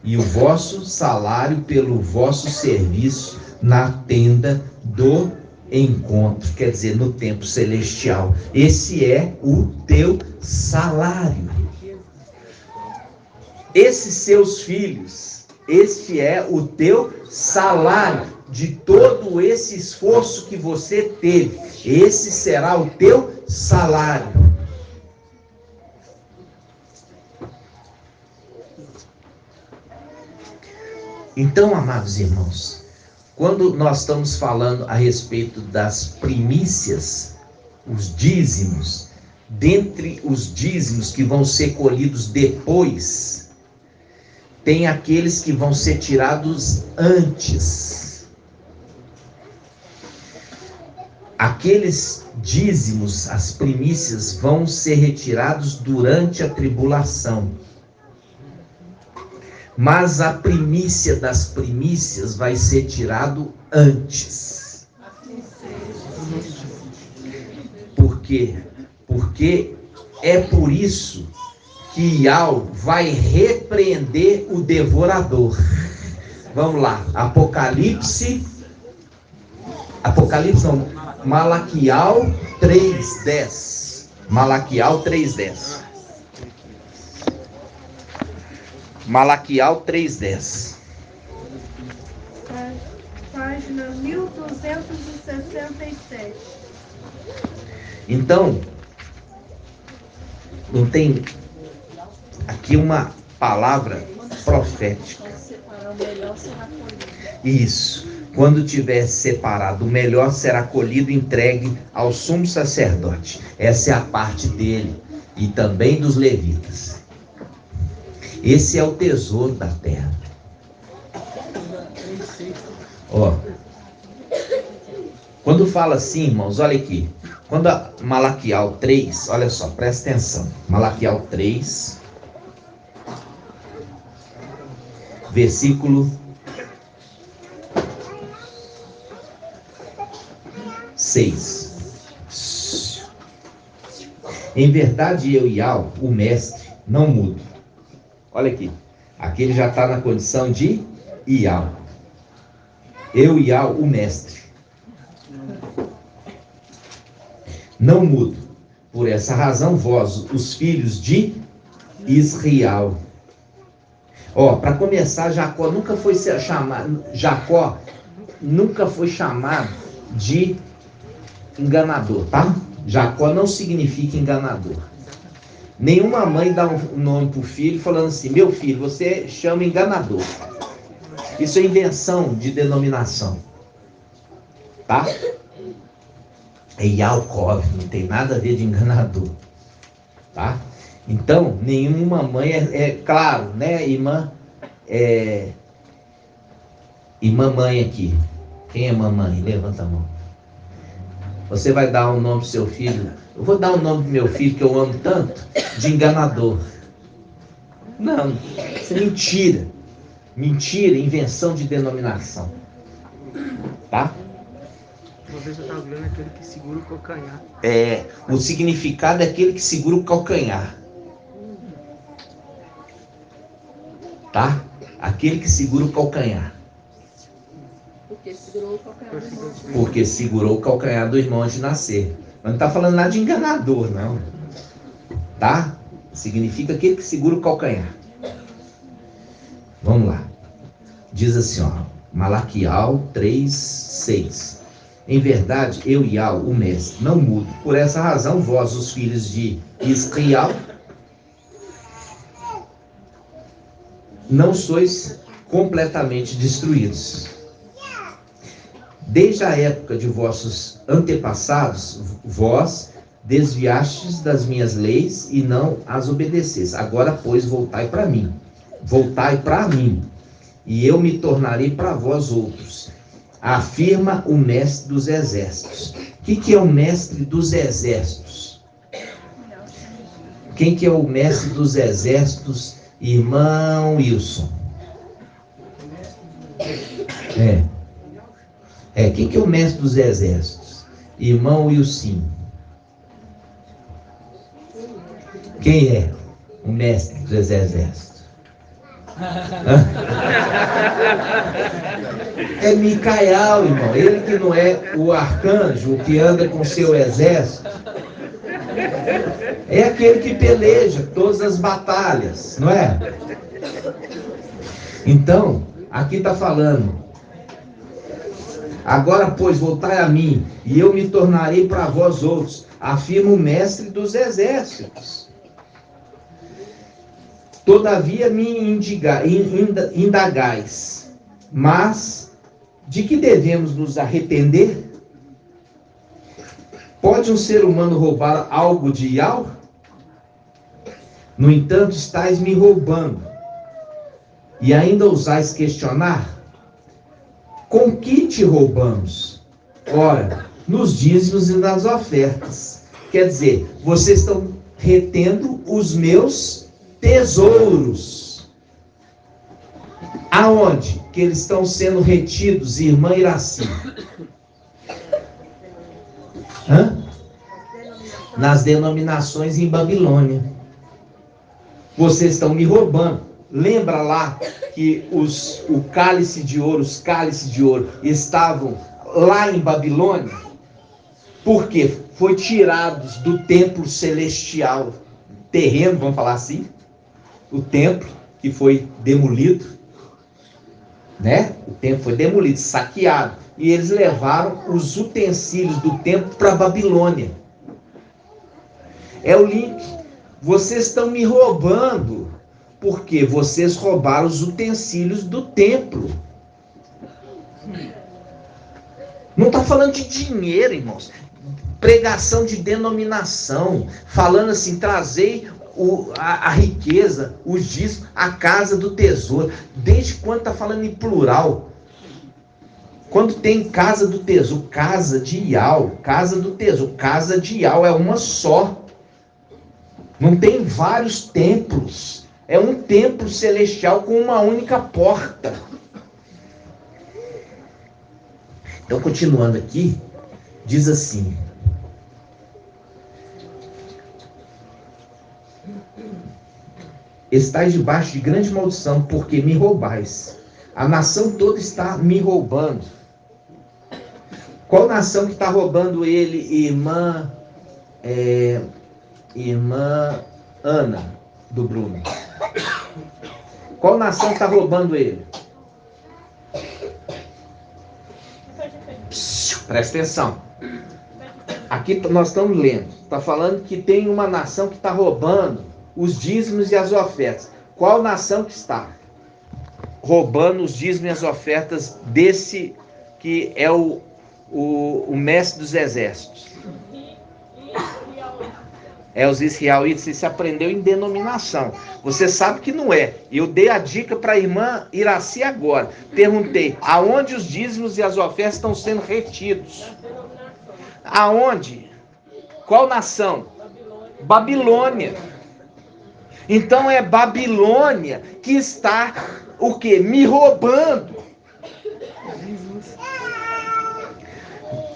[SPEAKER 1] e o vosso salário pelo vosso serviço na tenda do encontro, quer dizer, no templo celestial. Esse é o teu salário. Esses seus filhos, este é o teu salário de todo esse esforço que você teve. Esse será o teu salário. Então, amados irmãos, quando nós estamos falando a respeito das primícias, os dízimos, dentre os dízimos que vão ser colhidos depois, tem aqueles que vão ser tirados antes. aqueles dízimos, as primícias, vão ser retirados durante a tribulação. Mas a primícia das primícias vai ser tirado antes. Por quê? Porque é por isso que Yahweh vai repreender o devorador. Vamos lá, Malaquial 3:10. Malaquial 3:10. Malaquial 3:10.
[SPEAKER 3] Página 1267.
[SPEAKER 1] Então, não tem aqui uma palavra profética.
[SPEAKER 7] Quando separar o melhor será colhido.
[SPEAKER 1] Isso. Quando tiver separado, o melhor será colhido e entregue ao sumo sacerdote. Essa é a parte dele e também dos levitas. Esse é o tesouro da terra. Ó, quando fala assim, irmãos, olha aqui. Quando Malaquial 3, olha só, presta atenção. Malaquial 3, versículo 6. Em verdade, eu e Yahweh, o mestre, não mudo. Olha aqui. Aqui ele já está na condição de Yahweh. Eu e Yahweh, o mestre, não mudo. Por essa razão, vós, os filhos de Israel. Ó, para começar, Jacó nunca foi chamado de enganador, tá? Jacó não significa enganador. Nenhuma mãe dá um nome para o filho falando assim: meu filho, você chama enganador. Isso é invenção de denominação, tá? É Yaakov, não tem nada a ver de enganador, tá? Então, nenhuma mãe claro, né, irmã? E mamãe aqui. Quem é mamãe? Levanta a mão. Você vai dar um nome pro seu filho? Eu vou dar um nome pro meu filho que eu amo tanto, de enganador. Não, isso é mentira. Mentira, invenção de denominação. Tá?
[SPEAKER 2] Uma vez eu estava vendo aquele que segura o calcanhar.
[SPEAKER 1] O significado é aquele que segura o calcanhar. Tá? Aquele que segura o calcanhar.
[SPEAKER 7] Porque segurou o calcanhar do irmão.
[SPEAKER 1] Porque segurou o calcanhar do irmão antes de nascer. Mas não está falando nada de enganador, não. Tá? Significa aquele que segura o calcanhar. Vamos lá. Diz assim, ó. Malaquial 3:6. Em verdade, eu e Yahweh, o mestre, não mudo. Por essa razão, vós, os filhos de Israel, não sois completamente destruídos. Desde a época de vossos antepassados, vós desviastes das minhas leis e não as obedecestes. Agora, pois, voltai para mim. Voltai para mim, e eu me tornarei para vós outros. Afirma o mestre dos exércitos. O que é o mestre dos exércitos? Quem que é o mestre dos exércitos, irmão Wilson? Quem que é o mestre dos exércitos? Irmão Wilson. Quem é o mestre dos exércitos? É Micael, irmão. Ele que não é o arcanjo que anda com seu exército. É aquele que peleja todas as batalhas, não é? Então, aqui está falando: agora, pois, voltai a mim, e eu me tornarei para vós outros, afirma o mestre dos exércitos. Todavia me indagais, mas de que devemos nos arrepender? Pode um ser humano roubar algo de Yahweh? No entanto, estáis me roubando, e ainda ousais questionar? Com que te roubamos? Ora, nos dízimos e nas ofertas. Quer dizer, vocês estão retendo os meus tesouros. Aonde que eles estão sendo retidos, irmã Iraci? Nas denominações em Babilônia. Vocês estão me roubando. Lembra lá que os cálice de ouro estavam lá em Babilônia? Por quê? Foi tirados do templo celestial, terreno, vamos falar assim, o templo que foi demolido, né? O templo foi demolido, saqueado, e eles levaram os utensílios do templo para Babilônia. É o link. Vocês estão me roubando, porque vocês roubaram os utensílios do templo. Não está falando de dinheiro, irmãos. Pregação de denominação, falando assim, trazei a riqueza, os dízimos, a casa do tesouro. Desde quando está falando em plural? Quando tem casa do tesouro, casa de Ial, casa do tesouro, casa de Ial é uma só. Não tem vários templos. É um templo celestial com uma única porta. Então, continuando aqui, diz assim: estais debaixo de grande maldição, porque me roubais. A nação toda está me roubando. Qual nação que está roubando ele, irmã Ana, do Bruno? Qual nação está roubando ele? Presta atenção. Aqui nós estamos lendo. Está falando que tem uma nação que está roubando os dízimos e as ofertas. Qual nação que está roubando os dízimos e as ofertas desse que é o mestre dos exércitos? É os israelitas. Você se aprendeu em denominação. Você sabe que não é. Eu dei a dica para a irmã Iraci agora. Perguntei, aonde os dízimos e as ofertas estão sendo retidos? Aonde? Qual nação? Babilônia. Então é Babilônia que está, o quê? Me roubando.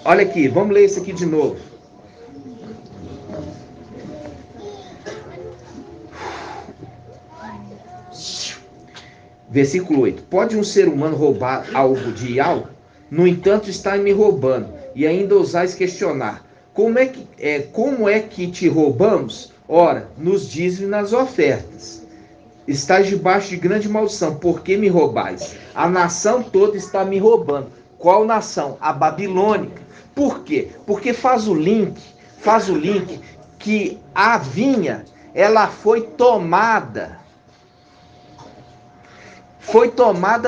[SPEAKER 1] Olha aqui, vamos ler isso aqui de novo. Versículo 8. Pode um ser humano roubar algo de Ial? No entanto, está me roubando. E ainda ousais questionar. Como é que te roubamos? Ora, nos dízimos e nas ofertas. Estás debaixo de grande maldição. Por que me roubais? A nação toda está me roubando. Qual nação? A babilônica. Por quê? Porque faz o link que a vinha, ela foi tomada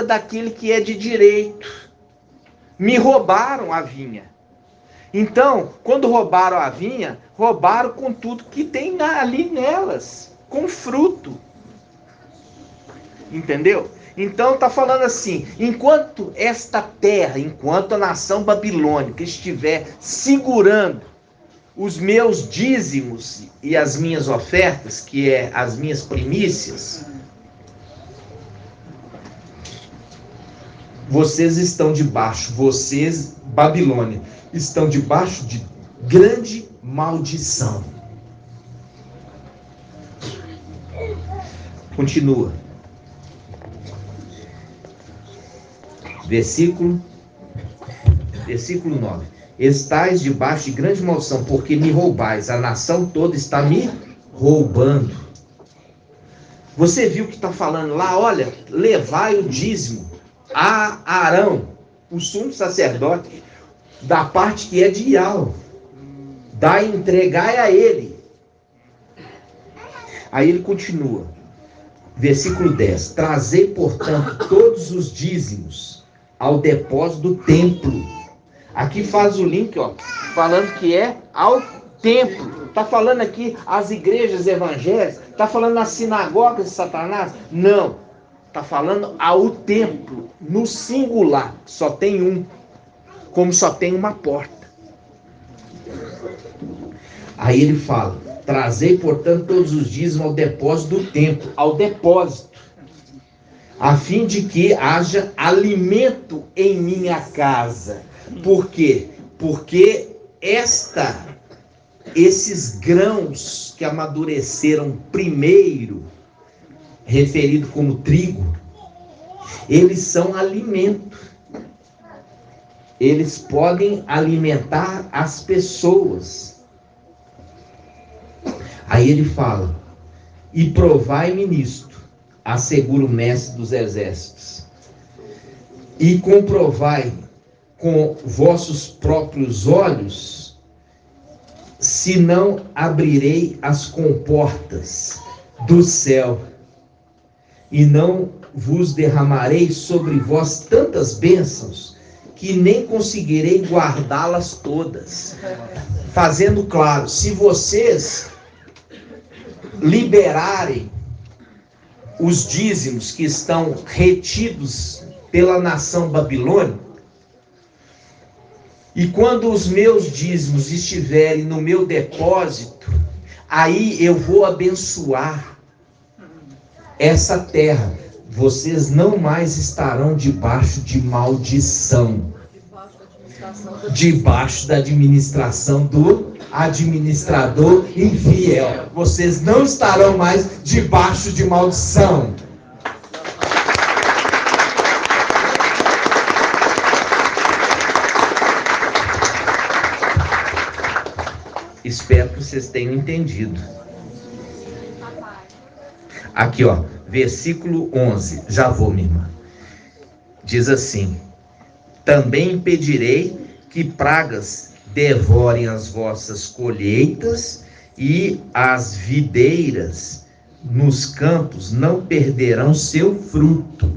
[SPEAKER 1] daquele que é de direito. Me roubaram a vinha. Então, quando roubaram a vinha, roubaram com tudo que tem ali nelas, com fruto. Entendeu? Então está falando assim, enquanto esta terra, enquanto a nação babilônica estiver segurando os meus dízimos e as minhas ofertas, que é as minhas primícias, vocês estão debaixo, vocês, Babilônia, estão debaixo de grande maldição. Continua. Versículo 9. Estais debaixo de grande maldição, porque me roubais. A nação toda está me roubando. Você viu que está falando lá? Olha, levai o dízimo a Arão, o sumo sacerdote, da parte que é de Ial. Entregai a ele. Aí ele continua. Versículo 10. Trazei, portanto, todos os dízimos ao depósito do templo. Aqui faz o link, falando que é ao templo. Está falando aqui as igrejas evangélicas? Está falando as sinagogas de Satanás? Não. Está falando ao templo, no singular. Só tem um. Como só tem uma porta. Aí ele fala: trazei, portanto, todos os dízimos ao depósito do templo, ao depósito, a fim de que haja alimento em minha casa. Por quê? Porque esses grãos que amadureceram primeiro, referido como trigo, eles são alimento. Eles podem alimentar as pessoas. Aí ele fala: e provai-me nisto, assegura o mestre dos exércitos, e comprovai com vossos próprios olhos, se não abrirei as comportas do céu, e não vos derramarei sobre vós tantas bênçãos, que nem conseguirei guardá-las todas. Fazendo claro, se vocês liberarem os dízimos que estão retidos pela nação babilônica, e quando os meus dízimos estiverem no meu depósito, aí eu vou abençoar essa terra. Vocês não mais estarão debaixo de maldição, debaixo da administração do administrador infiel. Vocês não estarão mais debaixo de maldição. Espero que vocês tenham entendido. Aqui, ó, versículo 11. Já vou, minha irmã. Diz assim: também impedirei que pragas devorem as vossas colheitas, e as videiras nos campos não perderão seu fruto.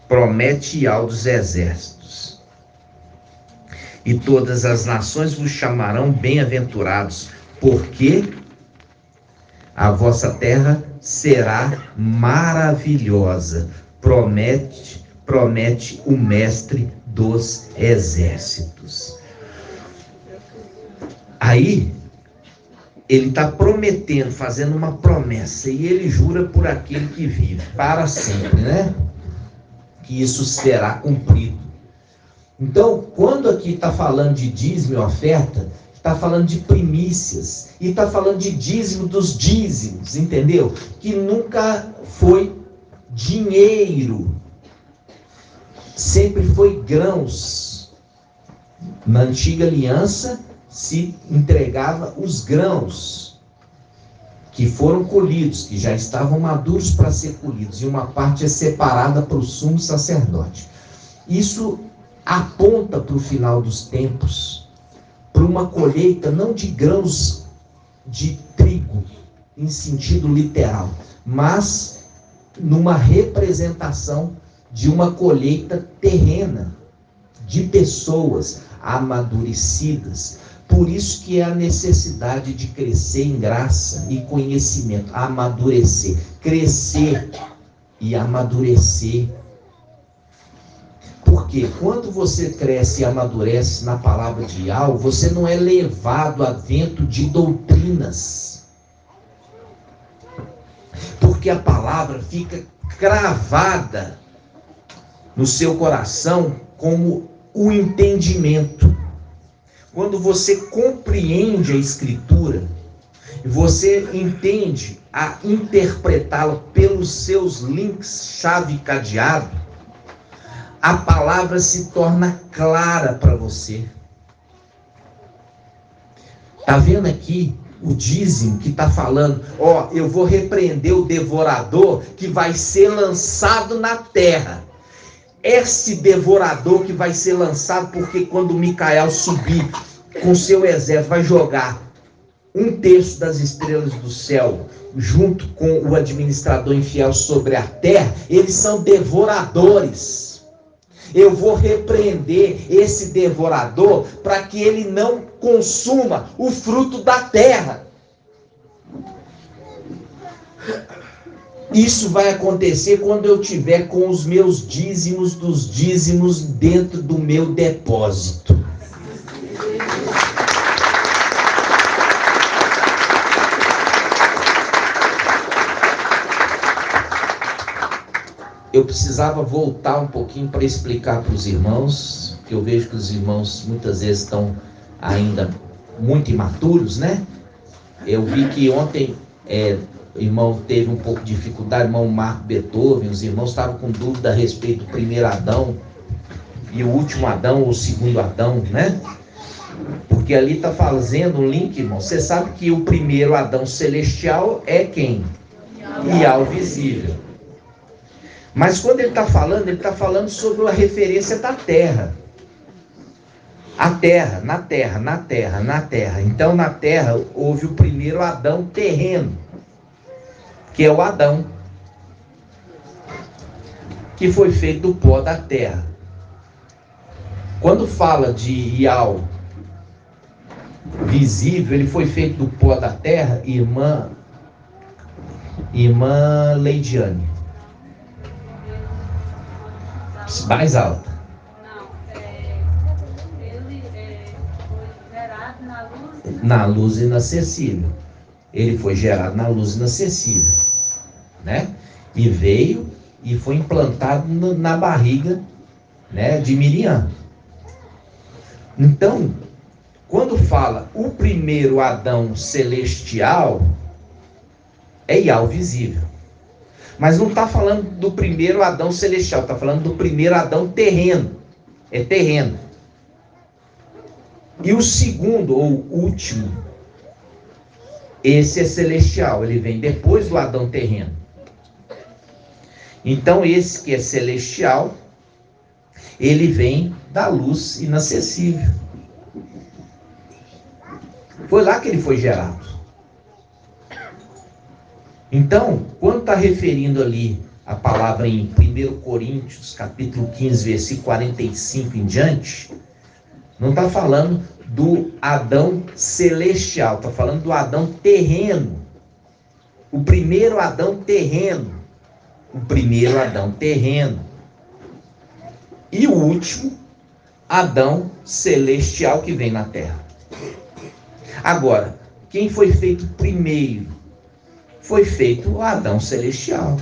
[SPEAKER 1] Promete Yahvé dos exércitos. E todas as nações vos chamarão bem-aventurados, porque a vossa terra será maravilhosa. Promete o mestre dos exércitos. Aí, ele está prometendo, fazendo uma promessa, e ele jura por aquele que vive para sempre, né? Que isso será cumprido. Então, quando aqui está falando de dízimo e oferta, está falando de primícias, e está falando de dízimo dos dízimos, entendeu? Que nunca foi dinheiro, sempre foi grãos. Na antiga aliança se entregava os grãos que foram colhidos, que já estavam maduros para ser colhidos, e uma parte é separada para o sumo sacerdote. Isso aponta para o final dos tempos, para uma colheita não de grãos de trigo em sentido literal, mas numa representação de uma colheita terrena, de pessoas amadurecidas. Por isso que é a necessidade de crescer em graça e conhecimento, amadurecer, crescer e amadurecer. Porque quando você cresce e amadurece na palavra de Yahvé, você não é levado a vento de doutrinas. Porque a palavra fica cravada no seu coração como o entendimento. Quando você compreende a Escritura, você entende a interpretá-la pelos seus links chave cadeado, a palavra se torna clara para você. Está vendo aqui o dízimo que está falando? Ó, eu vou repreender o devorador que vai ser lançado na terra. Esse devorador que vai ser lançado, porque quando Micael subir com seu exército, vai jogar 1/3 das estrelas do céu junto com o administrador infiel sobre a terra, eles são devoradores. Eu vou repreender esse devorador para que ele não consuma o fruto da terra. Isso vai acontecer quando eu tiver com os meus dízimos dos dízimos dentro do meu depósito. eu precisava voltar um pouquinho para explicar para os irmãos, que eu vejo que os irmãos muitas vezes estão ainda muito imaturos, né? Eu vi que ontem o irmão teve um pouco de dificuldade, o irmão Marco Beethoven, os irmãos estavam com dúvida a respeito do primeiro Adão e o último Adão, ou o segundo Adão, né? Porque ali está fazendo um link, irmão. Você sabe que o primeiro Adão celestial é quem? Ial visível. Mas quando ele está falando sobre a referência da terra. A terra, na terra, na terra, na terra. Então na terra houve o primeiro Adão terreno, que é o Adão, que foi feito do pó da terra. Quando fala de Ial visível, ele foi feito do pó da terra, irmã Leidiane. Mais alta.
[SPEAKER 4] Não, ele foi gerado na luz.
[SPEAKER 1] Na luz inacessível. Ele foi gerado na luz inacessível, né? E veio e foi implantado na barriga, né, de Miriam. Então, quando fala o primeiro Adão celestial, é Ial visível. Mas não está falando do primeiro Adão celestial, está falando do primeiro Adão terreno. É terreno. E o segundo, ou último, esse é celestial, ele vem depois do Adão terreno. Então esse que é celestial, ele vem da luz inacessível. Foi lá que ele foi gerado. Então, quando está referindo ali a palavra em 1 Coríntios, capítulo 15, versículo 45 em diante, não está falando do Adão celestial, está falando do Adão terreno. O primeiro Adão terreno. O primeiro Adão terreno. E o último Adão celestial que vem na terra. Agora, quem foi feito primeiro? Foi feito o Adão celestial.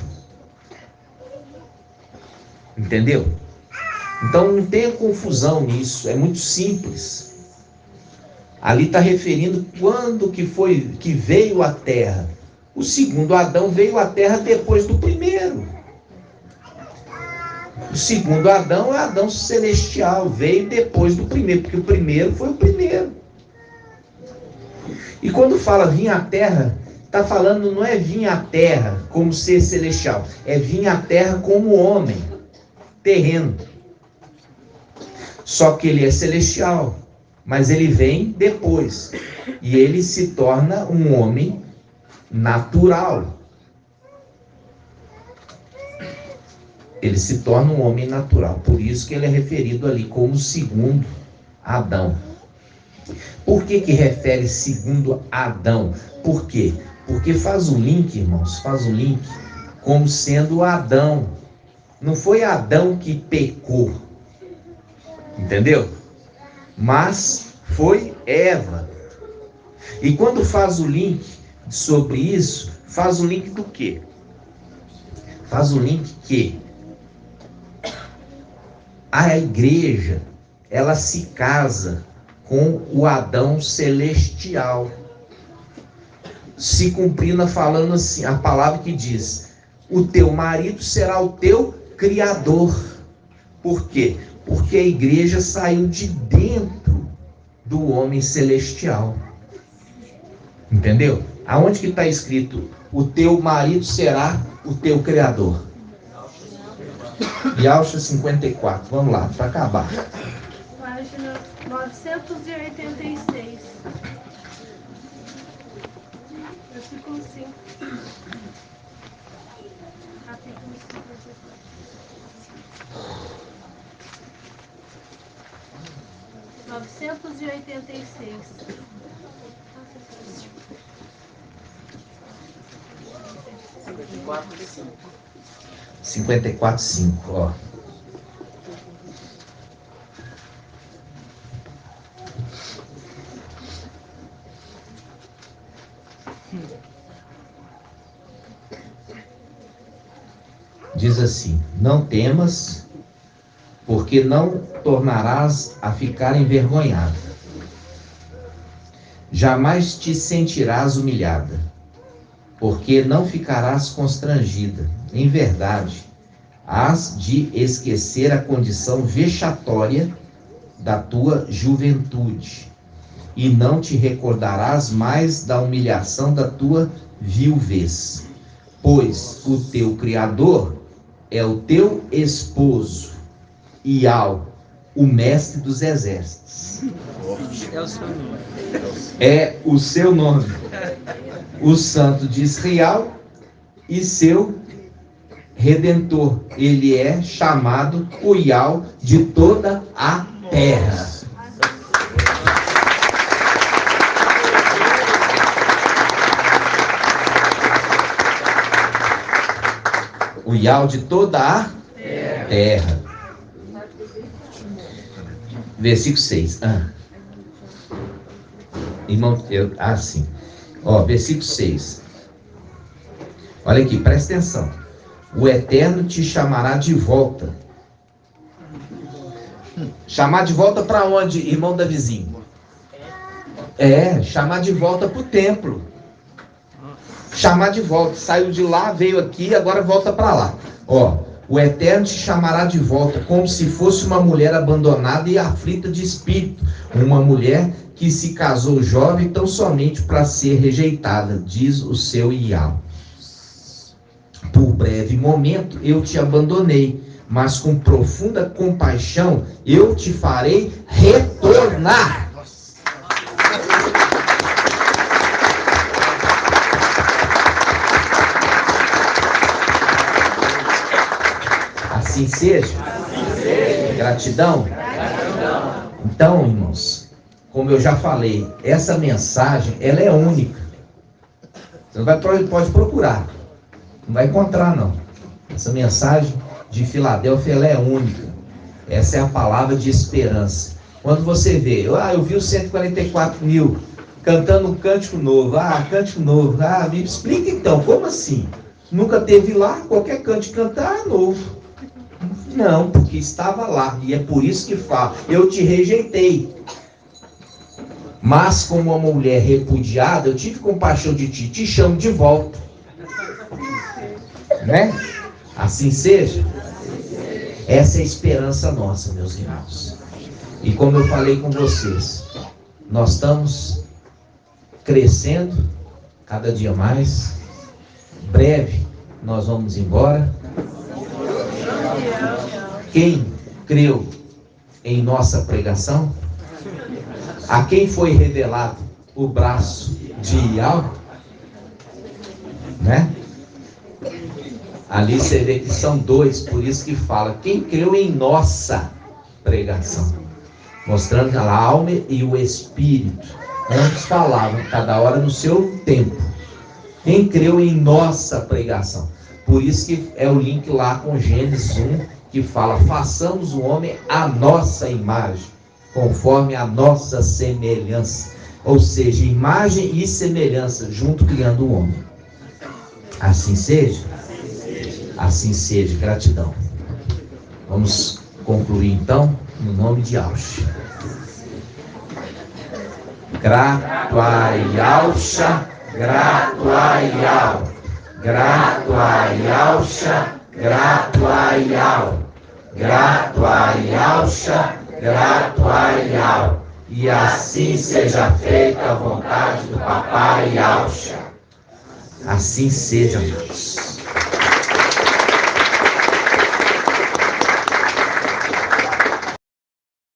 [SPEAKER 1] Entendeu? Então não tenha confusão nisso, é muito simples. Ali está referindo quando que veio a terra. O segundo Adão veio à terra depois do primeiro. O segundo Adão é Adão celestial, veio depois do primeiro, porque o primeiro foi o primeiro. E quando fala vir à terra, está falando, não é vir à terra como ser celestial, é vir à terra como homem, terreno. Só que ele é celestial, mas ele vem depois. E ele se torna um homem natural. Ele se torna um homem natural. Por isso que ele é referido ali como segundo Adão. Por que refere segundo Adão? Por quê? Porque faz o link, irmãos, faz o link como sendo Adão. Não foi Adão que pecou. Entendeu? Mas foi Eva. E quando faz o link sobre isso, faz o link do quê? Faz o link que a igreja, ela se casa com o Adão celestial. Se cumprindo, falando assim, a palavra que diz: o teu marido será o teu criador. Por quê? Porque a igreja saiu de dentro do homem celestial. Entendeu? Aonde que está escrito: o teu marido será o teu criador? Yalcha 54. Vamos lá, para acabar.
[SPEAKER 3] Página 986. Versículo 5. Capítulo 986.
[SPEAKER 1] 54:5, ó. diz assim: não temas, porque não tornarás a ficar envergonhada. Jamais te sentirás humilhada, porque não ficarás constrangida. Em verdade, hás de esquecer a condição vexatória da tua juventude, e não te recordarás mais da humilhação da tua viuvez, pois o teu Criador é o teu esposo, Iau, o mestre dos exércitos.
[SPEAKER 2] É o seu nome.
[SPEAKER 1] É o seu nome, o Santo de Israel e seu Redentor. Ele é chamado o Iau de toda a terra. O Iau de toda a terra. Versículo 6. Irmão, sim. Versículo 6. Olha aqui, presta atenção. O Eterno te chamará de volta. Chamar de volta para onde, irmão Davizinho? Chamar de volta para o templo. Chamar de volta. Saiu de lá, veio aqui, agora volta para lá. O Eterno te chamará de volta, como se fosse uma mulher abandonada e aflita de espírito. Uma mulher que se casou jovem tão somente para ser rejeitada, diz o seu Iau. Por breve momento eu te abandonei, mas com profunda compaixão eu te farei retornar. Assim seja. Gratidão. Então, irmãos, como eu já falei, essa mensagem, ela é única. Você não pode procurar, não vai encontrar, não. Essa mensagem de Filadélfia, ela é única. Essa é a palavra de esperança. Quando você vê, eu vi os 144 mil cantando um cântico novo. Cântico novo. Me explica então, como assim? Nunca teve lá, qualquer cântico cantar novo. Não, porque estava lá, e é por isso que fala, eu te rejeitei. Mas como uma mulher repudiada, eu tive compaixão de ti, te chamo de volta. Né? Assim seja. Essa é a esperança nossa, meus irmãos. E como eu falei com vocês, nós estamos crescendo cada dia mais. Breve nós vamos embora. Quem creu em nossa pregação? A quem foi revelado o braço de Iau? Né? Ali você vê que são dois, por isso que fala, quem creu em nossa pregação? Mostrando a alma e o espírito. Antes falavam, cada hora no seu tempo. Quem creu em nossa pregação? Por isso que é o link lá com Gênesis 1, que fala, façamos o homem à nossa imagem, conforme a nossa semelhança. Ou seja, imagem e semelhança, junto criando o homem. Assim seja? Assim seja, gratidão. Vamos concluir então, no nome de Yahshua. Grato a Yahshua, grato a Yahweh, grato a Yahshua, grato a Yahweh, grato a Yahshua, grato a Yahweh. E assim seja feita a vontade do Papai Yahshua. Assim seja, Deus.